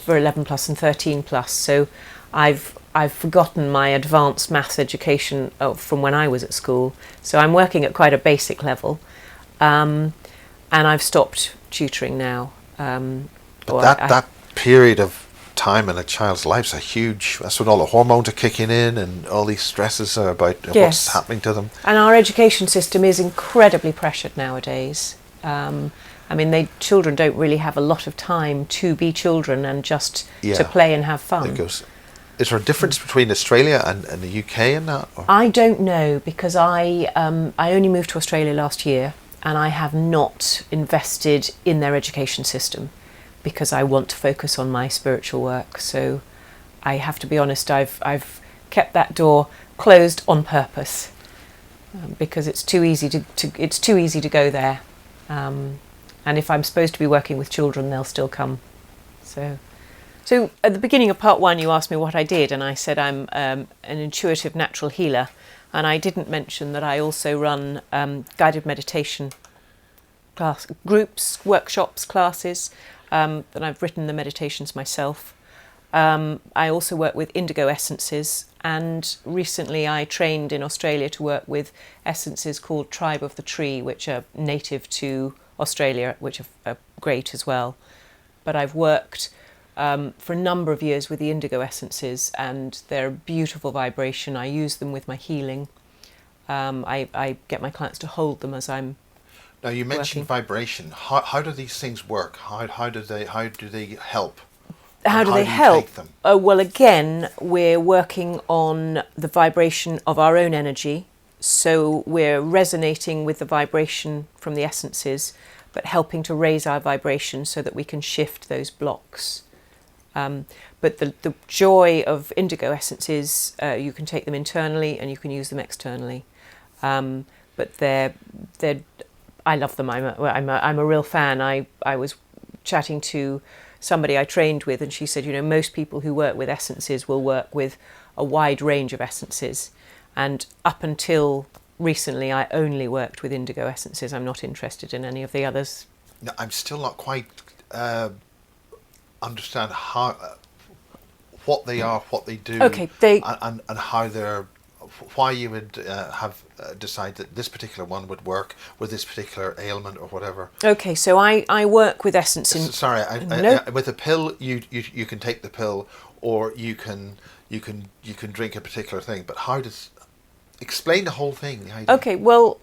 S1: for 11 plus and 13 plus. So I've forgotten my advanced maths education from when I was at school. So I'm working at quite a basic level, and I've stopped tutoring now.
S2: But that period of time in a child's life is huge. That's when all the hormones are kicking in and all these stresses are about what's happening to them. And
S1: our education system is incredibly pressured nowadays. Children don't really have a lot of time to be children and just to play and have fun.
S2: Is there a difference between Australia and the UK in that? Or?
S1: I don't know, because I only moved to Australia last year, and I have not invested in their education system because I want to focus on my spiritual work. So I have to be honest, I've kept that door closed on purpose. because it's too easy to go there. And if I'm supposed to be working with children, they'll still come. So at the beginning of part 1, you asked me what I did, and I said I'm an intuitive natural healer, and I didn't mention that I also run guided meditation class groups, workshops, classes, that I've written the meditations myself. I also work with indigo essences, and recently I trained in Australia to work with essences called Tribe of the Tree, which are native to Australia, which are great as well. But I've worked for a number of years with the indigo essences, and they're a beautiful vibration. I use them with my healing. I get my clients to hold them as I'm
S2: Now you mentioned vibration. How do these things work? How do they help?
S1: How do they help? Well, again, we're working on the vibration of our own energy. So we're resonating with the vibration from the essences, but helping to raise our vibration so that we can shift those blocks. But the joy of indigo essences, you can take them internally and you can use them externally. But I love them. I'm a real fan. I was chatting to somebody I trained with, and she said, most people who work with essences will work with a wide range of essences. And up until recently, I only worked with indigo essences. I'm not interested in any of the others.
S2: No, I'm still not quite understand what they are, what they do.
S1: Okay,
S2: and how why you would have decided that this particular one would work with this particular ailment or whatever.
S1: Okay, so I work with essence in...
S2: Sorry, with a pill you can take the pill, or you can drink a particular thing. But how does... Explain the whole thing. The idea.
S1: Okay, well,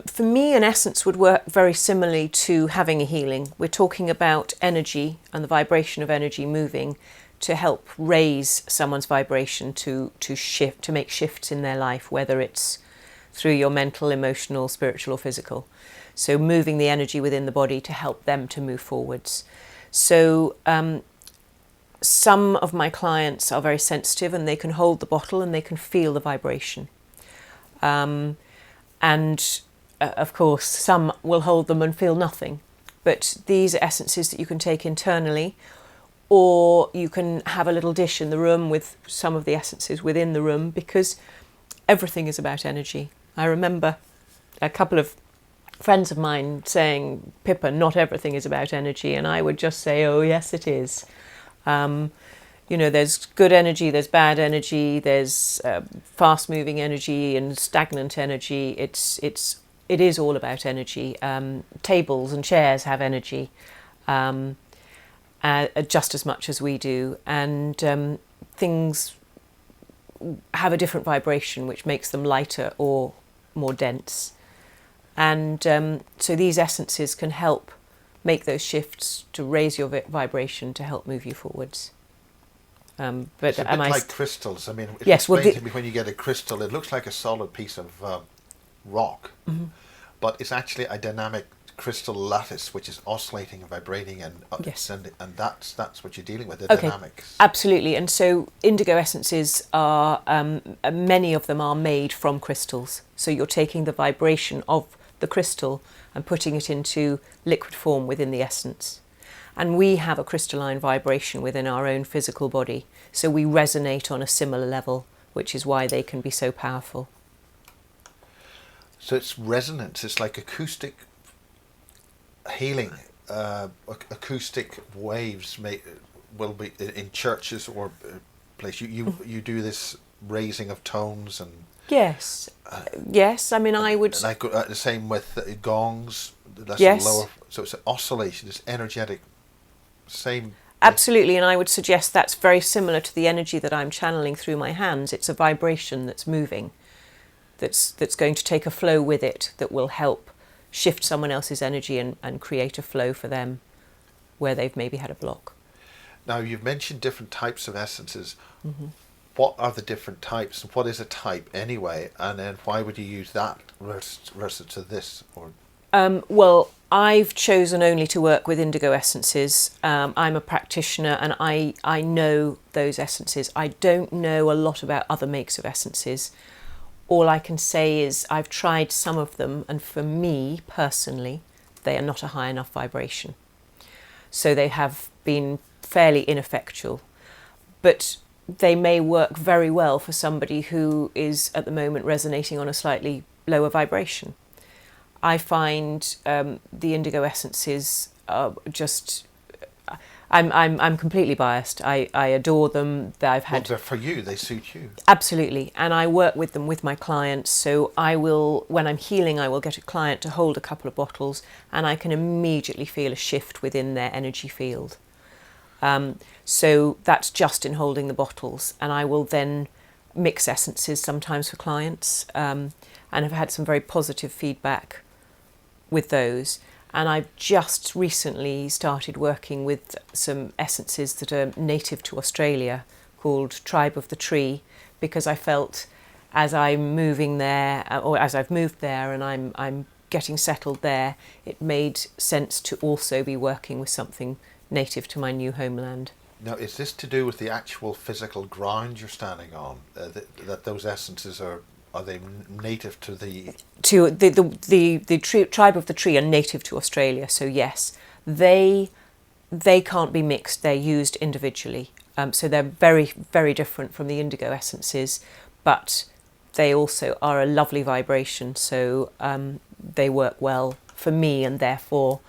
S1: for me, an essence would work very similarly to having a healing. We're talking about energy and the vibration of energy moving to help raise someone's vibration to make shifts in their life, whether it's through your mental, emotional, spiritual or physical. So moving the energy within the body to help them to move forwards. So some of my clients are very sensitive, and they can hold the bottle and they can feel the vibration. Of course, some will hold them and feel nothing. But these are essences that you can take internally, or you can have a little dish in the room with some of the essences within the room, because everything is about energy. I remember a couple of friends of mine saying, Pippa, not everything is about energy. And I would just say, oh, yes, it is. There's good energy, there's bad energy, there's fast-moving energy and stagnant energy. It is all about energy. Tables and chairs have energy just as much as we do, and things have a different vibration which makes them lighter or more dense. And so these essences can help make those shifts to raise your vibration to help move you forwards. But
S2: it's a bit like crystals. I mean,
S1: yes,
S2: explain to me, when you get a crystal, it looks like a solid piece of rock, but it's actually a dynamic crystal lattice which is oscillating and vibrating, and
S1: yes.
S2: and that's what you're dealing with, the dynamics.
S1: Absolutely. And so indigo essences are many of them are made from crystals. So you're taking the vibration of the crystal and putting it into liquid form within the essence. And we have a crystalline vibration within our own physical body, so we resonate on a similar level, which is why they can be so powerful.
S2: So it's resonance, it's like acoustic healing, acoustic waves will be in churches or place. You do this raising of tones and...
S1: Yes, yes. I mean, I would...
S2: Like the same with gongs. That's
S1: yes.
S2: Lower, so it's an oscillation, it's energetic. Same.
S1: Absolutely, and I would suggest that's very similar to the energy that I'm channeling through my hands. It's a vibration that's moving, that's going to take a flow with it that will help shift someone else's energy and create a flow for them where they've maybe had a block.
S2: Now, you've mentioned different types of essences. Mm-hmm. What are the different types? What is a type anyway? And then why would you use that versus to this? Or
S1: well, I've chosen only to work with indigo essences. I'm a practitioner and I know those essences. I don't know a lot about other makes of essences. all I can say is I've tried some of them, and for me personally, they are not a high enough vibration. So they have been fairly ineffectual. But they may work very well for somebody who is at the moment resonating on a slightly lower vibration. I find the indigo essences are just... I'm completely biased. I adore them. I've had...
S2: Well, they're for you. They suit you.
S1: Absolutely. And I work with them with my clients. So I will, when I'm healing, I will get a client to hold a couple of bottles, and I can immediately feel a shift within their energy field. So that's just in holding the bottles. And I will then mix essences sometimes for clients, and have had some very positive feedback with those. And I've just recently started working with some essences that are native to Australia called Tribe of the Tree, because I felt as I'm moving there, or as I've moved there and I'm getting settled there, it made sense to also be working with something native to my new homeland.
S2: Now, is this to do with the actual physical ground you're standing on? That those essences are they native to the...
S1: Tribe of the Tree are native to Australia, so yes, they can't be mixed. They're used individually, so they're very, very different from the indigo essences, but they also are a lovely vibration. So they work well for me, and therefore,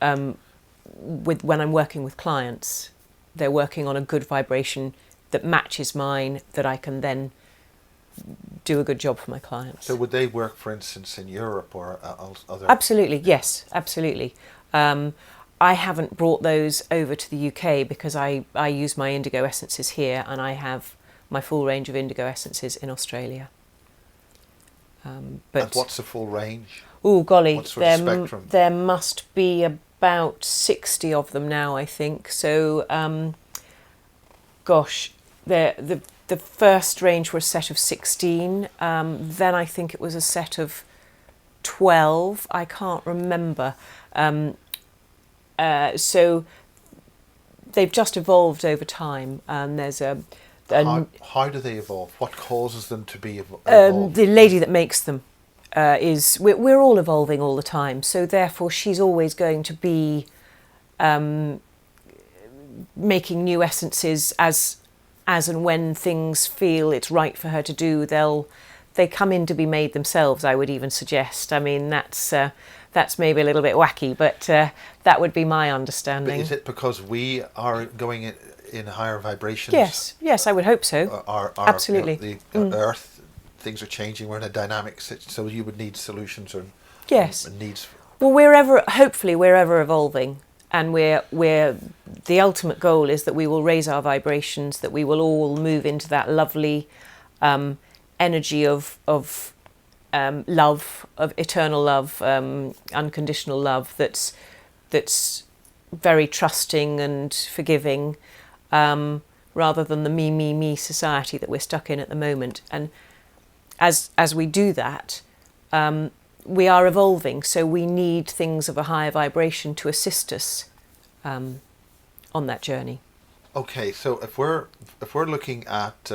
S1: when I'm working with clients, they're working on a good vibration that matches mine, that I can then do a good job for my clients.
S2: So would they work, for instance, in Europe or other...
S1: Absolutely, yes, absolutely. I haven't brought those over to the UK because I use my indigo essences here, and I have my full range of indigo essences in Australia. But
S2: and what's the full range?
S1: Oh golly,
S2: what sort of spectrum?
S1: There must be about 60 of them now, I think. So, gosh, the first range were a set of 16. Then I think it was a set of 12. I can't remember. So they've just evolved over time. There's
S2: how do they evolve? What causes them to be evolved?
S1: The lady that makes them we're all evolving all the time. So therefore, she's always going to be making new essences as and when things feel it's right for her to do. They come in to be made themselves, I would even suggest. I mean, that's maybe a little bit wacky, but that would be my understanding.
S2: But is it because we are going in higher vibrations?
S1: Yes, I would hope so. Absolutely.
S2: The Earth, things are changing. We're in a dynamic situation, so you would need solutions or needs.
S1: Well, hopefully we're ever evolving, and we're the ultimate goal is that we will raise our vibrations, that we will all move into that lovely energy of love, of eternal love, unconditional love, that's very trusting and forgiving, rather than the me society that we're stuck in at the moment. And as we do that, we are evolving, so we need things of a higher vibration to assist us on that journey.
S2: Okay, so if we're looking at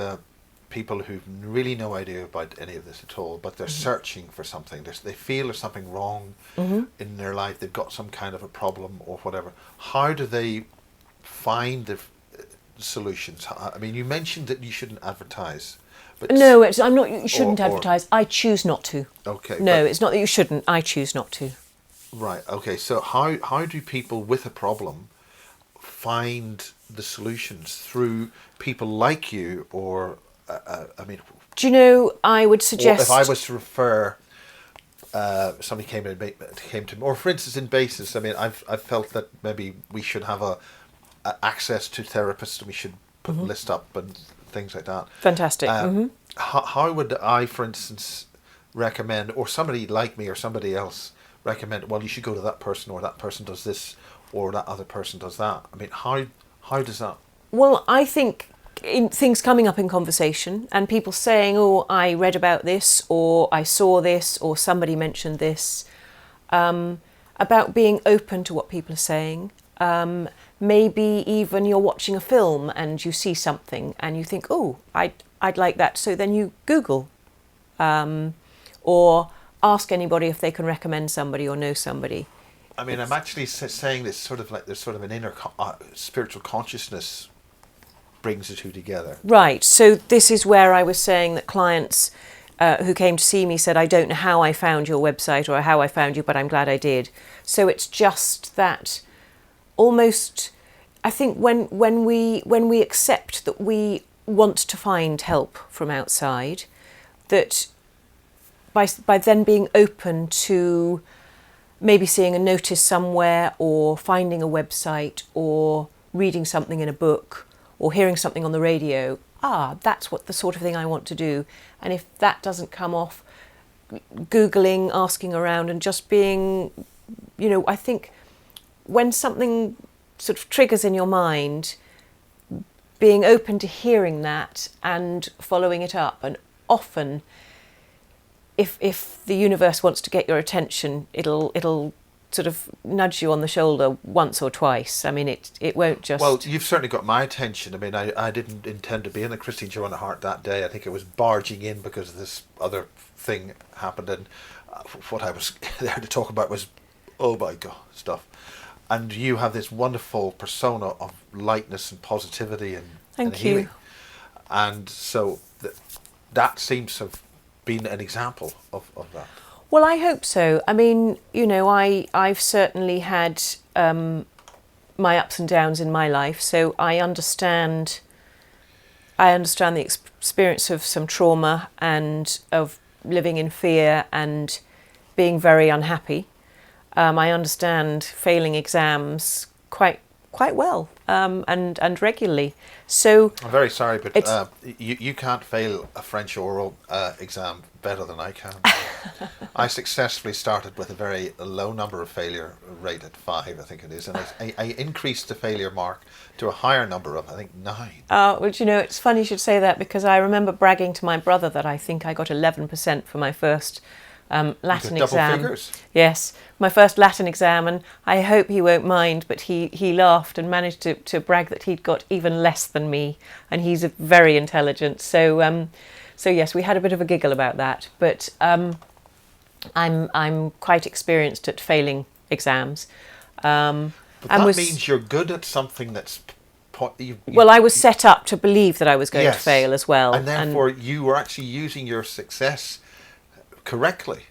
S2: people who've really no idea about any of this at all, but they're searching for something, they feel there's something wrong in their life, they've got some kind of a problem or whatever, how do they find the solutions? I mean, you mentioned that you shouldn't advertise. But
S1: no, I'm not. You shouldn't advertise. I choose not to.
S2: Okay.
S1: No, it's not that you shouldn't. I choose not to.
S2: Right. Okay. So how do people with a problem find the solutions? Through people like you, or I mean?
S1: Do you know? I would suggest.
S2: If I was to refer, somebody came to me, or for instance, in basis. I mean, I've felt that maybe we should have a access to therapists, and we should put a list up and things like that.
S1: Fantastic.
S2: How would I, for instance, recommend, or somebody like me or somebody else recommend, well, you should go to that person, or that person does this, or that other person does that? I mean, how does that?
S1: Well, I think in things coming up in conversation and people saying, oh, I read about this, or I saw this, or somebody mentioned this, about being open to what people are saying. Maybe even you're watching a film and you see something and you think, oh, I'd like that. So then you Google or ask anybody if they can recommend somebody or know somebody.
S2: I mean, I'm actually saying this sort of like there's sort of an inner spiritual consciousness brings the two together.
S1: Right. So this is where I was saying that clients who came to see me said, I don't know how I found your website or how I found you, but I'm glad I did. So it's just that almost, I think when we accept that we want to find help from outside, that by then being open to maybe seeing a notice somewhere or finding a website or reading something in a book or hearing something on the radio, that's what the sort of thing I want to do. And if that doesn't come off, Googling, asking around and just being, I think when something sort of triggers in your mind, being open to hearing that and following it up. And often, if the universe wants to get your attention, it'll sort of nudge you on the shoulder once or twice. I mean, it won't just...
S2: Well, you've certainly got my attention. I mean, I didn't intend to be in the Christine Joanna Hart that day. I think it was barging in because this other thing happened, and what I was there to talk about was, oh my God, stuff. And you have this wonderful persona of lightness and positivity and healing. And so that seems to have been an example of that.
S1: Well, I hope so. I mean, I've certainly had my ups and downs in my life, so I understand the experience of some trauma and of living in fear and being very unhappy. I understand failing exams quite well and regularly. So
S2: I'm very sorry, but you can't fail a French oral exam better than I can. I successfully started with a very low number of failure rate at 5, I think it is, and I increased the failure mark to a higher number of, I think, 9.
S1: Well, it's funny you should say that, because I remember bragging to my brother that I think I got 11% for my first Latin
S2: double
S1: exam.
S2: Figures.
S1: Yes, my first Latin exam, and I hope he won't mind, but he laughed and managed to brag that he'd got even less than me, and he's very intelligent. So yes, we had a bit of a giggle about that. But I'm quite experienced at failing exams.
S2: But that means you're good at something that's...
S1: Well, I was set up to believe that I was going to fail as well.
S2: And therefore you were actually using your success correctly.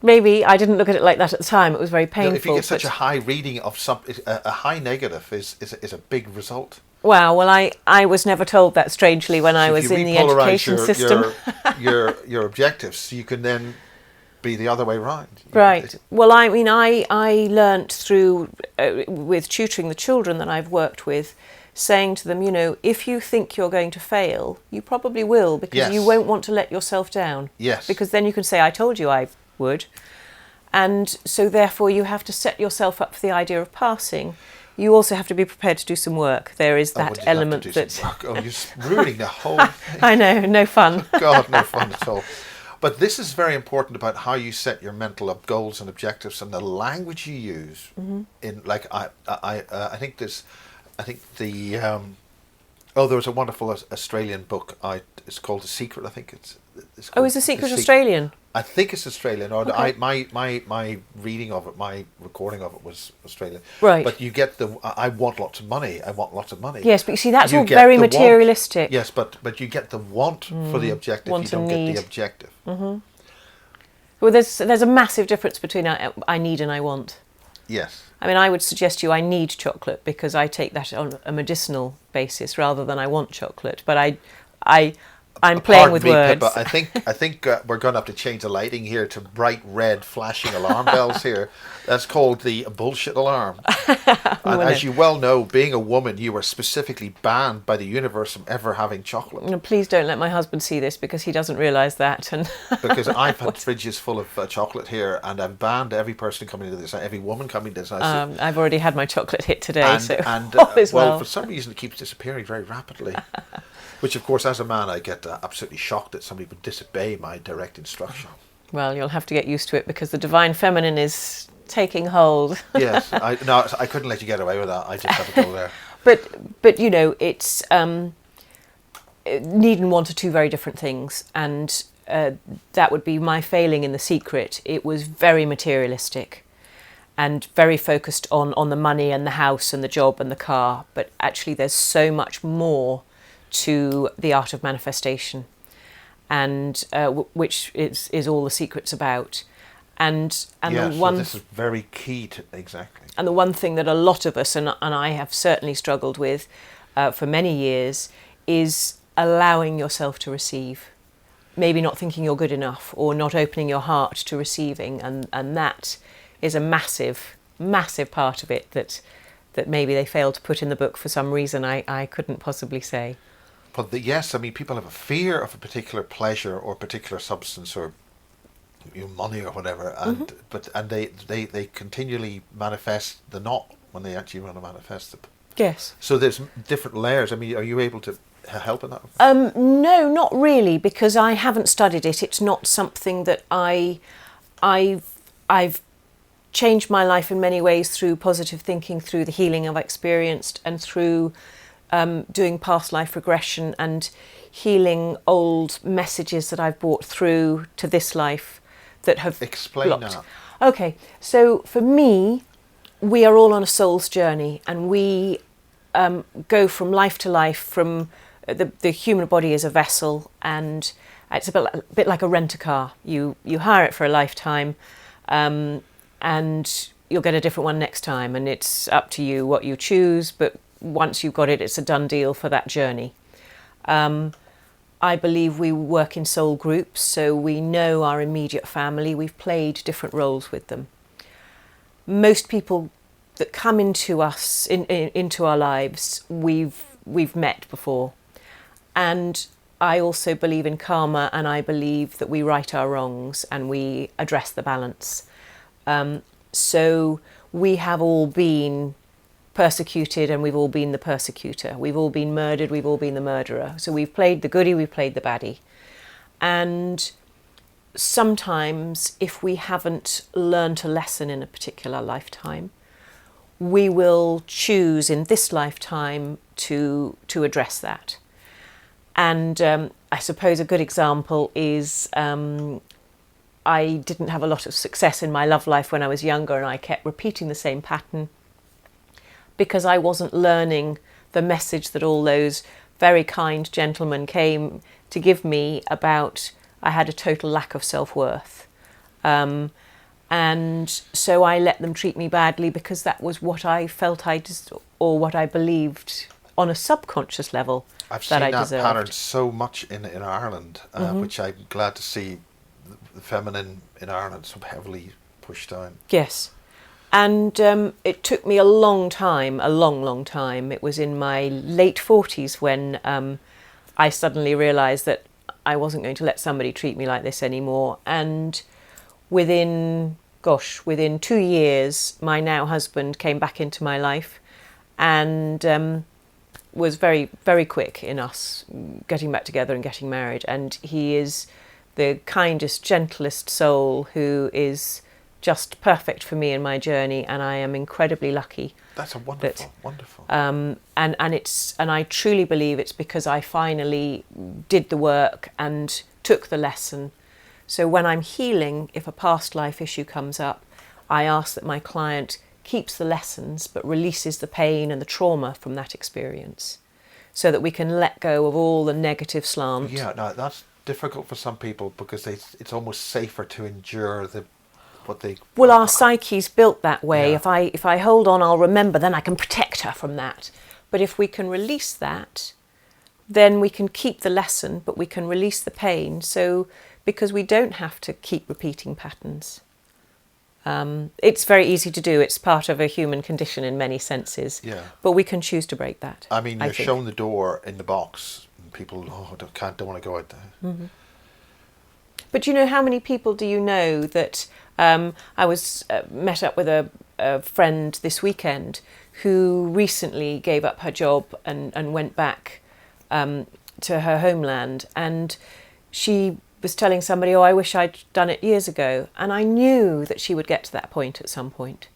S1: Maybe I didn't look at it like that at the time. It was very painful.
S2: If you get such a high reading of something, a high negative is a big result.
S1: Wow. Well, I was never told that, strangely, when I was in the education system.
S2: your objectives, you can then be the other way around.
S1: Right. Well, I mean, I learnt through with tutoring the children that I've worked with, saying to them, if you think you're going to fail, you probably will, because you won't want to let yourself down.
S2: Yes.
S1: Because then you can say, I told you I would. And so therefore you have to set yourself up for the idea of passing. You also have to be prepared to do some work. There is that element that...
S2: Oh, you're ruining the whole thing.
S1: I know, no fun.
S2: God, no fun at all. But this is very important about how you set your mental up goals and objectives and the language you use. Mm-hmm. In like I think this. I think the there was a wonderful Australian book. It's called The Secret. I think it's called
S1: is The Secret Australian?
S2: I think it's Australian. Or
S1: okay.
S2: My reading of it, my recording of it was Australian.
S1: Right.
S2: But you get I want lots of money. I want lots of money.
S1: Yes, but you see, that's all very materialistic.
S2: Yes, but you get the want for the objective. You don't get the objective.
S1: Mm-hmm. Well, there's a massive difference between I need and I want.
S2: Yes.
S1: I mean, I would suggest to you I need chocolate because I take that on a medicinal basis rather than I want chocolate. But I'm playing with words.
S2: Pippa, I think we're going to have to change the lighting here to bright red flashing alarm bells here. That's called the bullshit alarm. And as you well know, being a woman, you were specifically banned by the universe from ever having chocolate.
S1: No, please don't let my husband see this because he doesn't realise that. And
S2: because I've had fridges full of chocolate here, and I've banned every person coming into this, every woman coming to this house.
S1: I've already had my chocolate hit today,
S2: and
S1: all is well.
S2: For some reason it keeps disappearing very rapidly. Which, of course, as a man, I get absolutely shocked that somebody would disobey my direct instruction.
S1: Well, you'll have to get used to it because the divine feminine is taking hold.
S2: Yes, I couldn't let you get away with that. I just have to go there.
S1: But it's need and want are two very different things, and that would be my failing in The Secret. It was very materialistic and very focused on the money and the house and the job and the car. But actually there's so much more to the art of manifestation, and which is all The Secret's about. And
S2: yeah,
S1: the one,
S2: so this is very key to, exactly.
S1: and the one thing that a lot of us, and I have certainly struggled with for many years, is allowing yourself to receive. Maybe not thinking you're good enough, or not opening your heart to receiving, and that is a massive, massive part of it that maybe they failed to put in the book for some reason I couldn't possibly say.
S2: But yes, I mean, people have a fear of a particular pleasure or particular substance or money or whatever, and they continually manifest the not when they actually want to manifest it.
S1: Yes.
S2: So there's different layers. I mean, are you able to help in that?
S1: No, not really, because I haven't studied it. It's not something that I've changed my life in many ways through positive thinking, through the healing I've experienced, and through doing past life regression and healing old messages that I've brought through to this life that have
S2: Explain
S1: blocked.
S2: that.
S1: Okay, so for me, we are all on a soul's journey, and we go from life to life. From the human body is a vessel, and it's a bit like a rent-a-car. You hire it for a lifetime, and you'll get a different one next time, and it's up to you what you choose, but once you've got it, it's a done deal for that journey. I believe we work in soul groups, so we know our immediate family. We've played different roles with them. Most people that come into us, into our lives, we've met before. And I also believe in karma, and I believe that we right our wrongs and we address the balance. So we have all been persecuted, and we've all been the persecutor. We've all been murdered, we've all been the murderer. So we've played the goody, we've played the baddie. And sometimes if we haven't learned a lesson in a particular lifetime, we will choose in this lifetime to address that. And I suppose a good example is I didn't have a lot of success in my love life when I was younger, and I kept repeating the same pattern because I wasn't learning the message that all those very kind gentlemen came to give me about I had a total lack of self-worth. And so I let them treat me badly because that was what I felt or what I believed on a subconscious level
S2: I've
S1: that
S2: seen
S1: I
S2: that
S1: deserved.
S2: pattern so much in Ireland, which I'm glad to see the feminine in Ireland so heavily pushed down.
S1: Yes. And it took me a long time. It was in my late 40s when I suddenly realised that I wasn't going to let somebody treat me like this anymore. And within 2 years, my now husband came back into my life and was very, very quick in us getting back together and getting married. And he is the kindest, gentlest soul who is just perfect for me in my journey, and I am incredibly lucky.
S2: That's a wonderful.
S1: And I truly believe it's because I finally did the work and took the lesson. So when I'm healing, if a past life issue comes up, I ask that my client keeps the lessons but releases the pain and the trauma from that experience, so that we can let go of all the negative slant.
S2: Yeah, no, that's difficult for some people because it's almost safer to endure
S1: Well, our psyche's built that way.
S2: Yeah.
S1: If I hold on, I'll remember, then I can protect her from that. But if we can release that, then we can keep the lesson, but we can release the pain. So, because we don't have to keep repeating patterns. It's very easy to do. It's part of a human condition in many senses.
S2: Yeah.
S1: But we can choose to break that.
S2: I mean, you're
S1: think.
S2: shown the door in the box, and people don't want to go out there.
S1: Mm-hmm. But you know, how many people do you know that I was met up with a friend this weekend who recently gave up her job and went back to her homeland, and she was telling somebody, I wish I'd done it years ago. And I knew that she would get to that point at some point.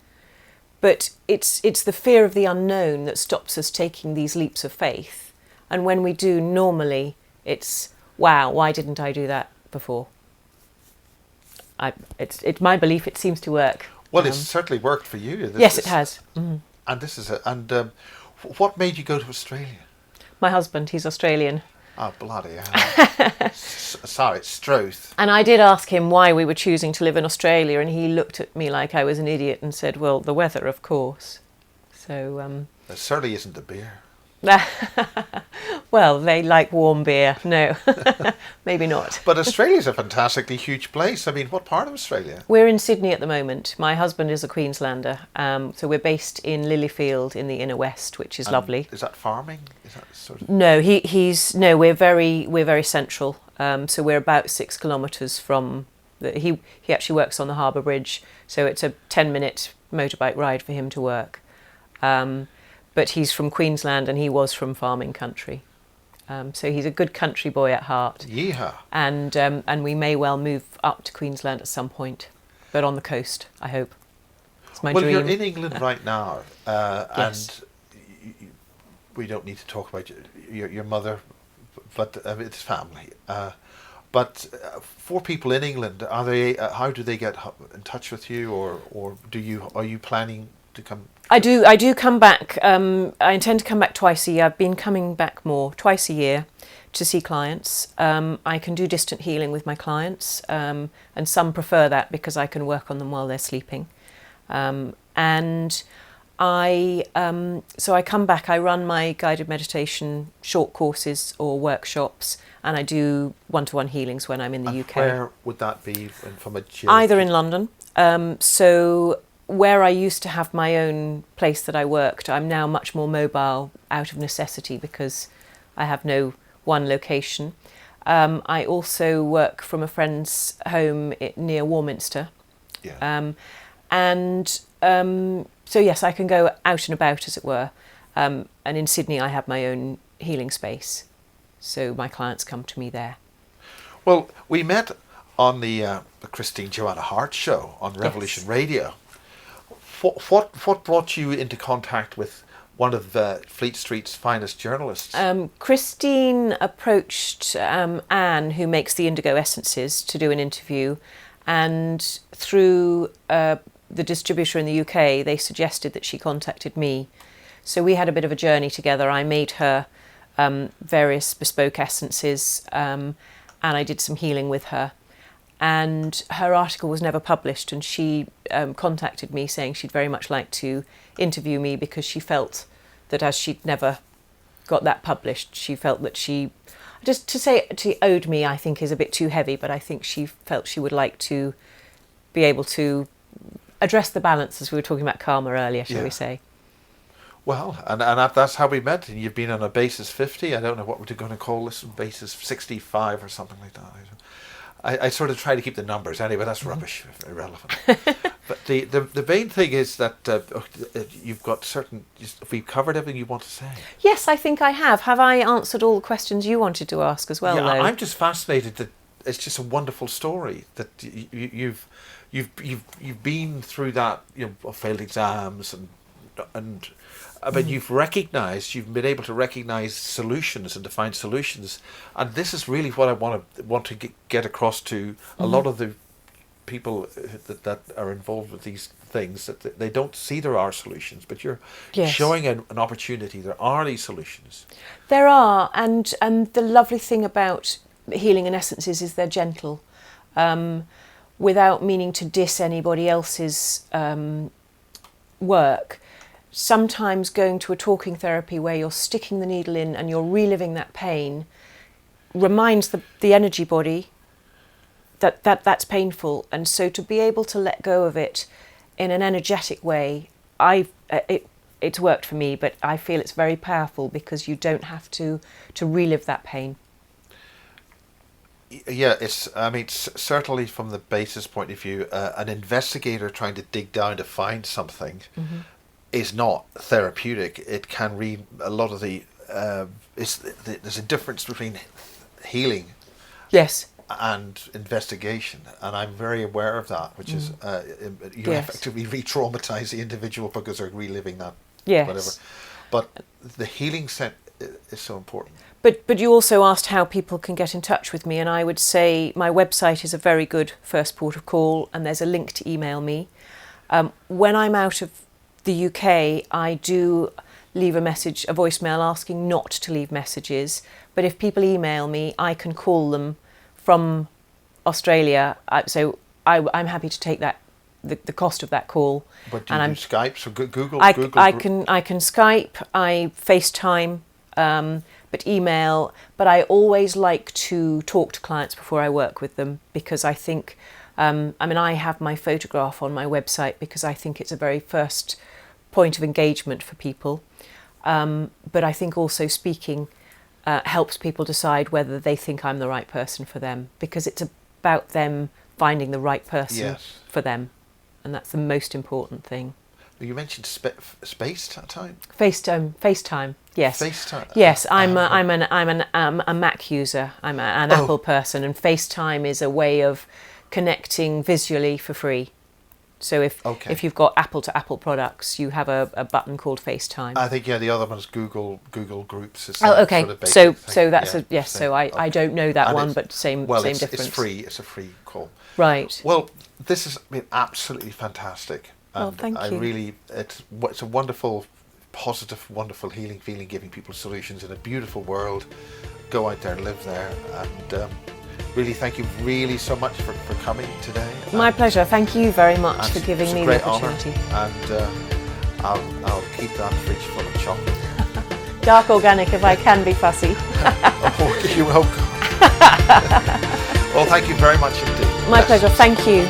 S1: But it's the fear of the unknown that stops us taking these leaps of faith. And when we do, normally it's, wow, why didn't I do that before? it's my belief it seems to work.
S2: Well, it's certainly worked for you.
S1: Yes, it has. Mm.
S2: And this is what made you go to Australia?
S1: My husband, he's Australian.
S2: Oh, bloody hell. Sorry, Stroth.
S1: And I did ask him why we were choosing to live in Australia, and he looked at me like I was an idiot and said, well, the weather, of course. So...
S2: It certainly isn't the beer.
S1: Well, they like warm beer. No, maybe not.
S2: But Australia's a fantastically huge place. I mean, what part of Australia?
S1: We're in Sydney at the moment. My husband is a Queenslander, so we're based in Lilyfield in the inner west, which is lovely.
S2: Is that farming? Is that sort of?
S1: No, we're very central. So we're about 6 kilometres from. He actually works on the Harbour Bridge, so it's a 10-minute motorbike ride for him to work. But he's from Queensland and he was from farming country. So he's a good country boy at heart.
S2: Yeehaw.
S1: And we may well move up to Queensland at some point, but on the coast, I hope. It's my dream.
S2: Well, you're in England right now,
S1: yes.
S2: And we don't need to talk about your mother, but it's family. But for people in England, are they? How do they get in touch with you, or are you planning to come?
S1: I do come back. I intend to come back twice a year. I've been coming back more, twice a year, to see clients. I can do distant healing with my clients, and some prefer that because I can work on them while they're sleeping. And so I come back. I run my guided meditation short courses or workshops, and I do one-to-one healings when I'm in the UK.
S2: Where would that be from a gym?
S1: Either in London. So where I used to have my own place that I worked, I'm now much more mobile out of necessity because I have no one location. I also work from a friend's home near Warminster.
S2: Yeah.
S1: So yes, I can go out and about, as it were. And in Sydney, I have my own healing space. So my clients come to me there.
S2: Well, we met on the Christine Joanna Hart show on Revolution Radio. What brought you into contact with one of Fleet Street's finest journalists?
S1: Christine approached Anne, who makes the indigo essences, to do an interview, and through the distributor in the UK, they suggested that she contacted me. So we had a bit of a journey together. I made her various bespoke essences, and I did some healing with her. And her article was never published, and she contacted me saying she'd very much like to interview me because she felt that as she'd never got that published, she felt that she owed me, I think, is a bit too heavy, but I think she felt she would like to be able to address the balance, as we were talking about karma earlier, shall we say. Well,
S2: and that's how we met. And you've been on a basis 50. I don't know what we're going to call this, basis 65 or something like that. I sort of try to keep the numbers anyway. That's rubbish, irrelevant. But the main thing is that you've got certain. Have we covered everything you want to say?
S1: Yes, I think I have. Have I answered all the questions you wanted to ask as well?
S2: Yeah,
S1: though?
S2: I'm just fascinated that it's just a wonderful story that you've been through that. Failed exams and. But you've been able to recognise solutions and to find solutions, and this is really what I want to get across to a lot of the people that are involved with these things, that they don't see there are solutions, but you're showing an opportunity. There are these solutions.
S1: There are, and the lovely thing about healing and essences is they're gentle, without meaning to diss anybody else's work. Sometimes going to a talking therapy where you're sticking the needle in and you're reliving that pain reminds the energy body that's painful. And so to be able to let go of it in an energetic way, it's worked for me, but I feel it's very powerful because you don't have to relive that pain.
S2: Yeah, it's certainly from the basis point of view, an investigator trying to dig down to find something is not therapeutic. It can read a lot of the. There's a difference between healing, and investigation, and I'm very aware of that. Which is you effectively re-traumatize the individual because they're reliving that, whatever. But the healing is so important.
S1: But you also asked how people can get in touch with me, and I would say my website is a very good first port of call, and there's a link to email me. When I'm out of the UK, I do leave a voicemail asking not to leave messages. But if people email me, I can call them from Australia. So I'm happy to take that the cost of that call.
S2: But do you do Skype? So Google.
S1: I can Skype. I FaceTime. But email. But I always like to talk to clients before I work with them, because I think, I have my photograph on my website because I think it's a very first point of engagement for people. But I think also speaking helps people decide whether they think I'm the right person for them, because it's about them finding the right person for them, and that's the most important thing.
S2: You mentioned space time.
S1: FaceTime. Yes.
S2: FaceTime.
S1: Yes, I'm a Mac user. I'm an Apple person, and FaceTime is a way of connecting visually for free. So if you've got Apple to Apple products, you have a button called FaceTime.
S2: I think the other one's Google Groups.
S1: Okay.
S2: Sort of
S1: so that's So I don't know that one, but same difference.
S2: It's free. It's a free call.
S1: Right.
S2: Well, this has been absolutely fantastic.
S1: Well, thank you.
S2: It's a wonderful, positive, wonderful healing feeling, giving people solutions in a beautiful world. Go out there and live there. And really, thank you really so much for coming today.
S1: My pleasure. Thank you very much for giving me the opportunity.
S2: And I'll keep that fridge full of chocolate.
S1: Dark organic, if I can be fussy.
S2: You're welcome. Well, thank you very much indeed.
S1: My pleasure. Thank you.